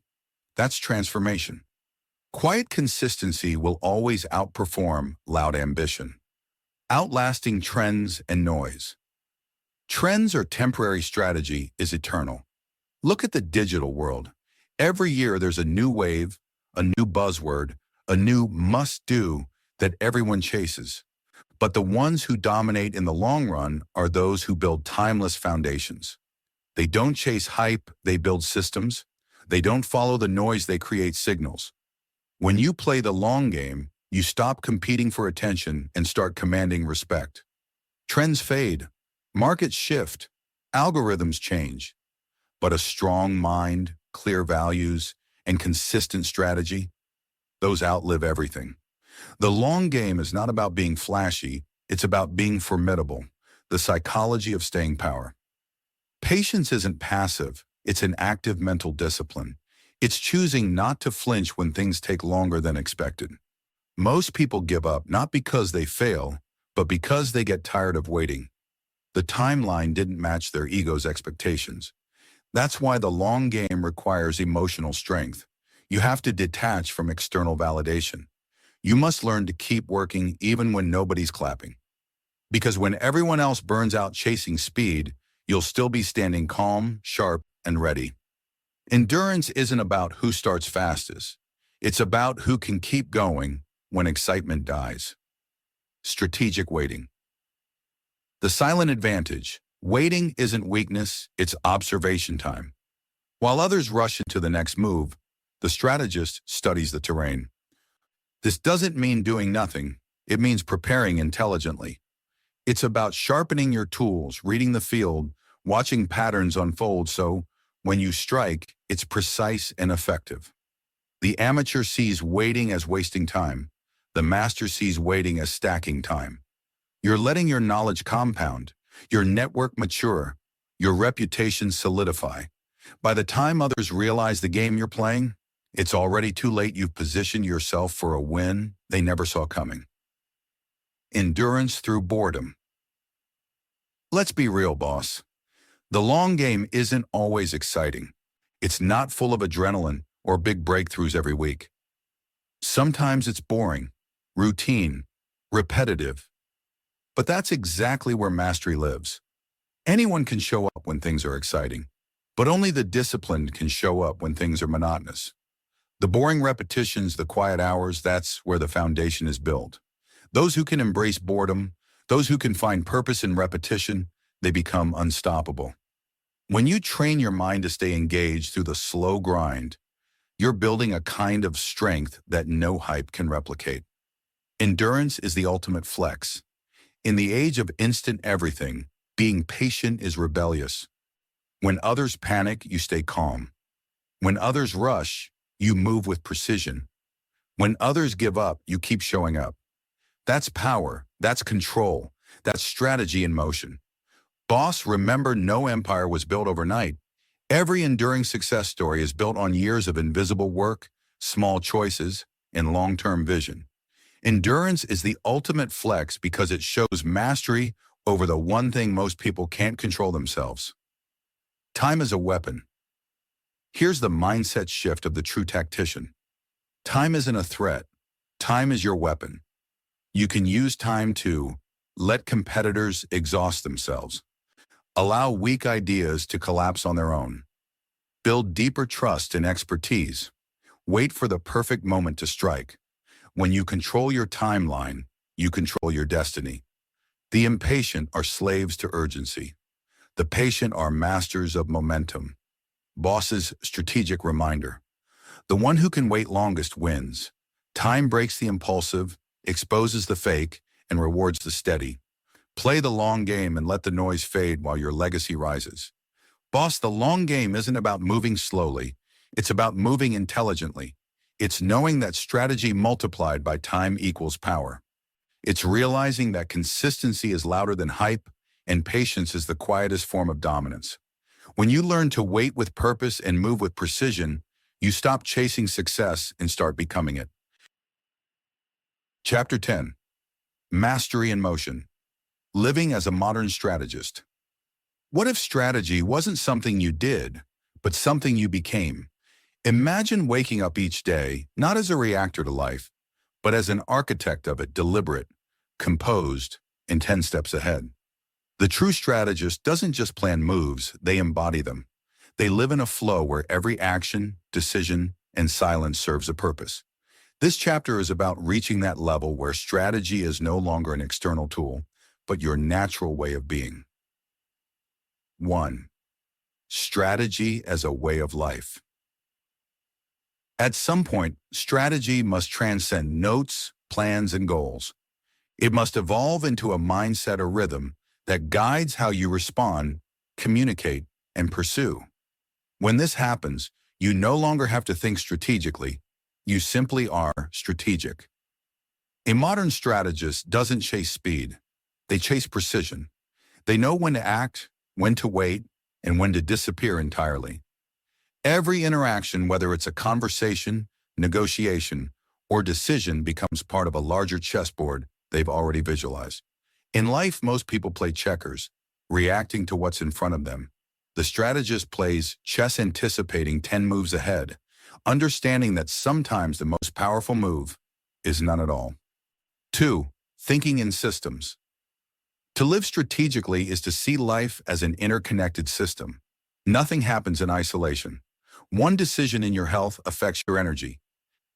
that's transformation. Quiet consistency will always outperform loud ambition, outlasting trends and noise. Trends or temporary, strategy is eternal. Look at the digital world. Every year there's a new wave, a new buzzword, a new must-do that everyone chases. But the ones who dominate in the long run are those who build timeless foundations. They don't chase hype, they build systems. They don't follow the noise, they create signals. When you play the long game, you stop competing for attention and start commanding respect. Trends fade, markets shift, algorithms change. But a strong mind, clear values, and consistent strategy, those outlive everything. The long game is not about being flashy, it's about being formidable, the psychology of staying power. Patience isn't passive, it's an active mental discipline. It's choosing not to flinch when things take longer than expected. Most people give up not because they fail, but because they get tired of waiting. The timeline didn't match their ego's expectations. That's why the long game requires emotional strength. You have to detach from external validation. You must learn to keep working even when nobody's clapping. Because when everyone else burns out chasing speed, you'll still be standing calm, sharp, and ready. Endurance isn't about who starts fastest. It's about who can keep going when excitement dies. Strategic waiting. The silent advantage. Waiting isn't weakness, it's observation time. While others rush into the next move, the strategist studies the terrain. This doesn't mean doing nothing. It means preparing intelligently. It's about sharpening your tools, reading the field, watching patterns unfold so when you strike, it's precise and effective. The amateur sees waiting as wasting time. The master sees waiting as stacking time. You're letting your knowledge compound, your network mature, your reputation solidify. By the time others realize the game you're playing, it's already too late. You've positioned yourself for a win they never saw coming. Endurance through boredom. Let's be real, boss. The long game isn't always exciting. It's not full of adrenaline or big breakthroughs every week. Sometimes it's boring, routine, repetitive. But that's exactly where mastery lives. Anyone can show up when things are exciting, but only the disciplined can show up when things are monotonous. The boring repetitions, the quiet hours, that's where the foundation is built. Those who can embrace boredom, Those who can find purpose in repetition, they become unstoppable. When you train your mind to stay engaged through the slow grind, you're building a kind of strength that no hype can replicate. Endurance is the ultimate flex. In the age of instant everything, being patient is rebellious. When others panic, you stay calm. When others rush, you move with precision. When others give up, you keep showing up. That's power, that's control, that's strategy in motion. Boss, remember, no empire was built overnight. Every enduring success story is built on years of invisible work, small choices, and long-term vision. Endurance is the ultimate flex because it shows mastery over the one thing most people can't control themselves. Time is a weapon. Here's the mindset shift of the true tactician. Time isn't a threat. Time is your weapon. You can use time to let competitors exhaust themselves, allow weak ideas to collapse on their own, build deeper trust and expertise, wait for the perfect moment to strike. When you control your timeline, you control your destiny. The impatient are slaves to urgency. The patient are masters of momentum. Boss's strategic reminder. The one who can wait longest wins. Time breaks the impulsive, exposes the fake, and rewards the steady. Play the long game and let the noise fade while your legacy rises. Boss, the long game isn't about moving slowly. It's about moving intelligently. It's knowing that strategy multiplied by time equals power. It's realizing that consistency is louder than hype, and patience is the quietest form of dominance. When you learn to wait with purpose and move with precision, you stop chasing success and start becoming it. Chapter 10. Mastery in Motion. Living as a modern strategist. What if strategy wasn't something you did, but something you became? Imagine waking up each day, not as a reactor to life, but as an architect of it, deliberate, composed, and 10 steps ahead. The true strategist doesn't just plan moves, they embody them. They live in a flow where every action, decision, and silence serves a purpose. This chapter is about reaching that level where strategy is no longer an external tool, but your natural way of being. 1. Strategy as a way of life. At some point, strategy must transcend notes, plans, and goals. It must evolve into a mindset or rhythm that guides how you respond, communicate, and pursue. When this happens, you no longer have to think strategically. You simply are strategic. A modern strategist doesn't chase speed. They chase precision. They know when to act, when to wait, and when to disappear entirely. Every interaction, whether it's a conversation, negotiation, or decision, becomes part of a larger chessboard they've already visualized. In life, most people play checkers, reacting to what's in front of them. The strategist plays chess, anticipating 10 moves ahead, understanding that sometimes the most powerful move is none at all. 2. Thinking in systems. To live strategically is to see life as an interconnected system. Nothing happens in isolation. One decision in your health affects your energy.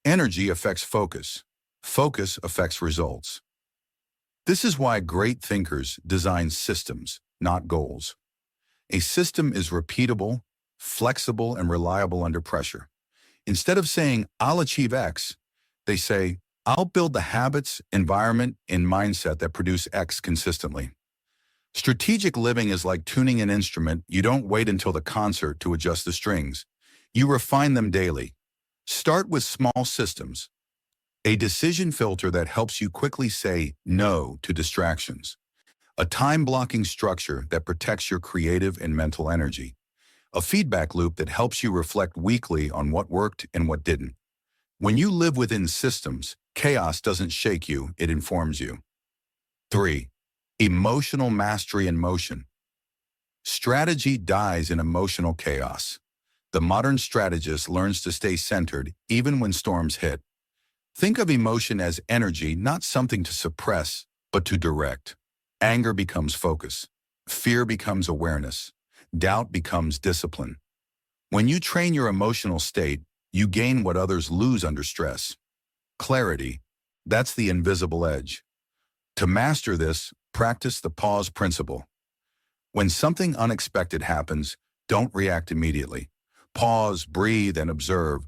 Energy affects focus. Focus affects results. This is why great thinkers design systems, not goals. A system is repeatable, flexible, and reliable under pressure. Instead of saying, "I'll achieve X," they say, "I'll build the habits, environment, and mindset that produce X consistently." Strategic living is like tuning an instrument. You don't wait until the concert to adjust the strings. You refine them daily. Start with small systems. A decision filter that helps you quickly say no to distractions. A time-blocking structure that protects your creative and mental energy. A feedback loop that helps you reflect weekly on what worked and what didn't. When you live within systems, chaos doesn't shake you, it informs you. 3. Emotional mastery in motion. Strategy dies in emotional chaos. The modern strategist learns to stay centered even when storms hit. Think of emotion as energy, not something to suppress, but to direct. Anger becomes focus. Fear becomes awareness. Doubt becomes discipline. When you train your emotional state, you gain what others lose under stress. Clarity. That's the invisible edge. To master this, Practice the pause principle. When something unexpected happens, don't react immediately. Pause, breathe, and observe.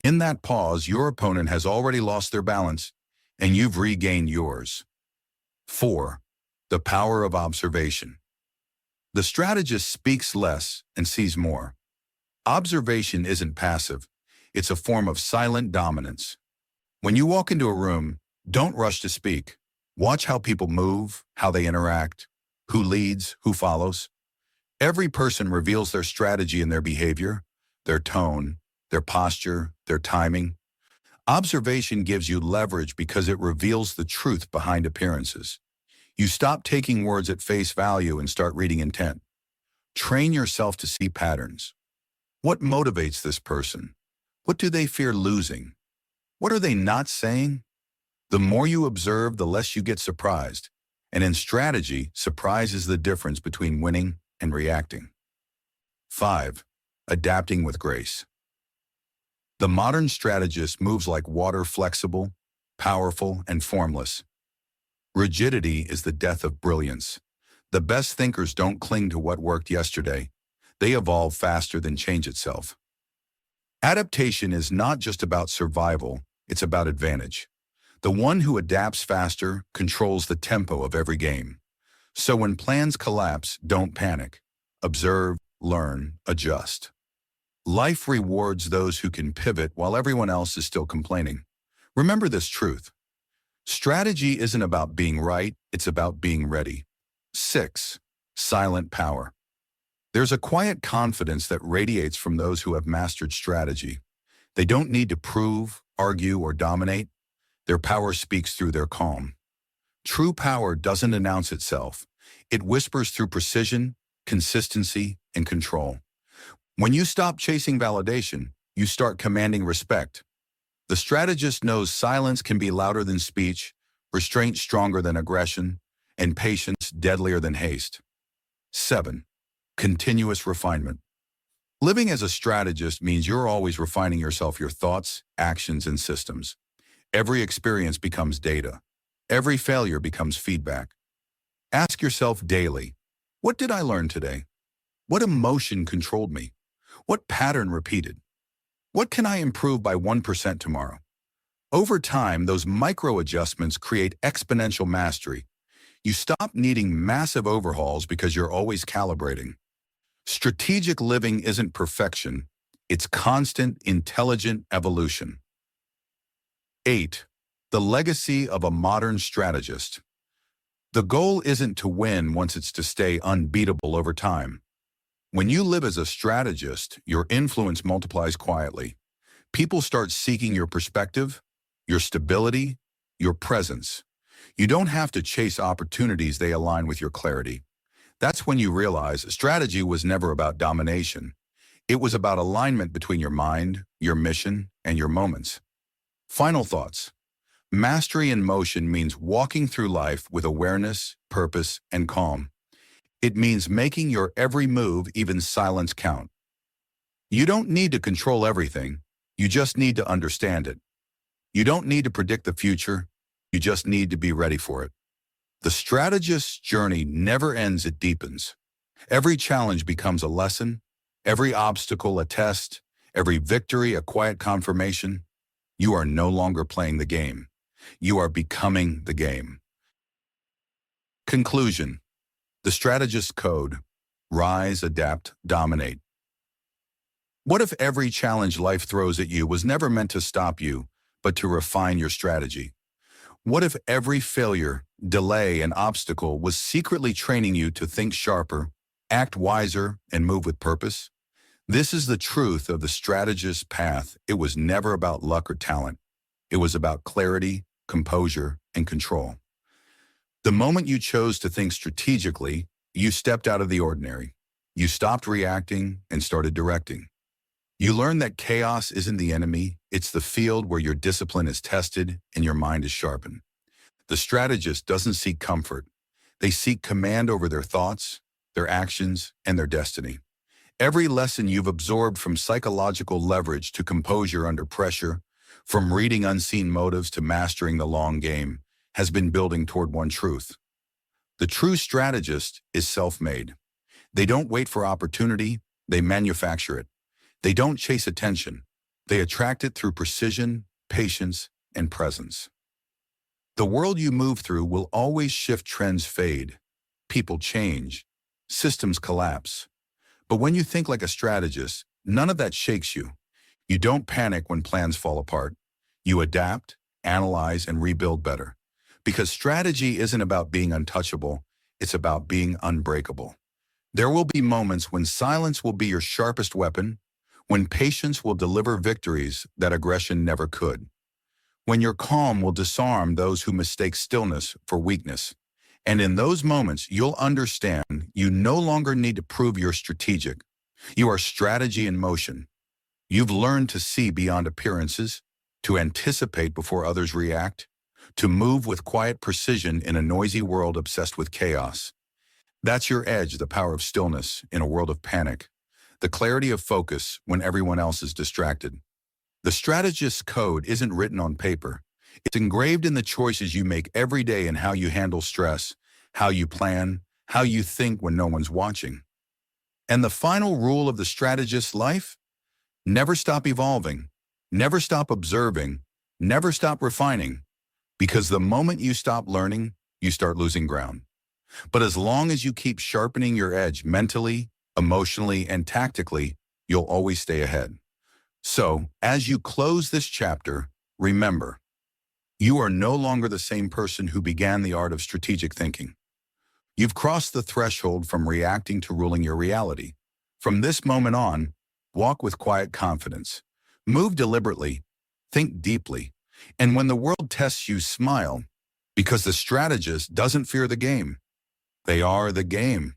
In that pause, your opponent has already lost their balance, and you've regained yours. 4. The power of observation. The strategist speaks less and sees more. Observation isn't passive. It's a form of silent dominance. When you walk into a room, don't rush to speak. Watch how people move, how they interact, who leads, who follows. Every person reveals their strategy in their behavior, their tone, their posture, their timing. Observation gives you leverage because it reveals the truth behind appearances. You stop taking words at face value and start reading intent. Train yourself to see patterns. What motivates this person? What do they fear losing? What are they not saying? The more you observe, the less you get surprised. And in strategy, surprise is the difference between winning and reacting. 5. Adapting with grace. The modern strategist moves like water, flexible, powerful, and formless. Rigidity is the death of brilliance. The best thinkers don't cling to what worked yesterday. They evolve faster than change itself. Adaptation is not just about survival, it's about advantage. The one who adapts faster controls the tempo of every game. So when plans collapse, don't panic. Observe, learn, adjust. Life rewards those who can pivot while everyone else is still complaining. Remember this truth. Strategy isn't about being right, it's about being ready. 6. Silent power. There's a quiet confidence that radiates from those who have mastered strategy. They don't need to prove, argue, or dominate. Their power speaks through their calm. True power doesn't announce itself. It whispers through precision, consistency, and control. When you stop chasing validation, you start commanding respect. The strategist knows silence can be louder than speech, restraint stronger than aggression, and patience deadlier than haste. 7. Continuous refinement. Living as a strategist means you're always refining yourself, your thoughts, actions, and systems. Every experience becomes data. Every failure becomes feedback. Ask yourself daily, what did I learn today? What emotion controlled me? What pattern repeated? What can I improve by 1% tomorrow? Over time, those micro adjustments create exponential mastery. You stop needing massive overhauls because you're always calibrating. Strategic living isn't perfection, it's constant, intelligent evolution. 8. The legacy of a modern strategist. The goal isn't to win once, it's to stay unbeatable over time. When you live as a strategist, your influence multiplies quietly. People start seeking your perspective, your stability, your presence. You don't have to chase opportunities, they align with your clarity. That's when you realize strategy was never about domination. It was about alignment between your mind, your mission, and your moments. Final thoughts. Mastery in motion means walking through life with awareness, purpose, and calm. It means making your every move, even silence, count. You don't need to control everything. You just need to understand it. You don't need to predict the future. You just need to be ready for it. The strategist's journey never ends, it deepens. Every challenge becomes a lesson, every obstacle a test, every victory a quiet confirmation. You are no longer playing the game. You are becoming the game. Conclusion. The strategist's code: rise, adapt, dominate. What if every challenge life throws at you was never meant to stop you, but to refine your strategy? What if every failure, delay, and obstacle was secretly training you to think sharper, act wiser, and move with purpose? This is the truth of the strategist's path. It was never about luck or talent. It was about clarity, composure, and control. The moment you chose to think strategically, you stepped out of the ordinary. You stopped reacting and started directing. You learned that chaos isn't the enemy, it's the field where your discipline is tested and your mind is sharpened. The strategist doesn't seek comfort. They seek command over their thoughts, their actions, and their destiny. Every lesson you've absorbed, from psychological leverage to composure under pressure, from reading unseen motives to mastering the long game, has been building toward one truth. The true strategist is self-made. They don't wait for opportunity, they manufacture it. They don't chase attention. They attract it through precision, patience, and presence. The world you move through will always shift, trends fade, people change, systems collapse. But when you think like a strategist, none of that shakes you. You don't panic when plans fall apart. You adapt, analyze, and rebuild better. Because strategy isn't about being untouchable, it's about being unbreakable. There will be moments when silence will be your sharpest weapon, when patience will deliver victories that aggression never could, when your calm will disarm those who mistake stillness for weakness. And in those moments, you'll understand you no longer need to prove you're strategic. You are strategy in motion. You've learned to see beyond appearances, to anticipate before others react, to move with quiet precision in a noisy world obsessed with chaos. That's your edge, the power of stillness in a world of panic, the clarity of focus when everyone else is distracted. The strategist's code isn't written on paper. It's engraved in the choices you make every day and how you handle stress, how you plan, how you think when no one's watching. And the final rule of the strategist's life? Never stop evolving, never stop observing, never stop refining. Because the moment you stop learning, you start losing ground. But as long as you keep sharpening your edge mentally, emotionally, and tactically, you'll always stay ahead. So, as you close this chapter, remember, you are no longer the same person who began the art of strategic thinking. You've crossed the threshold from reacting to ruling your reality. From this moment on, walk with quiet confidence. Move deliberately, think deeply, and when the world tests you, smile, because the strategist doesn't fear the game. They are the game.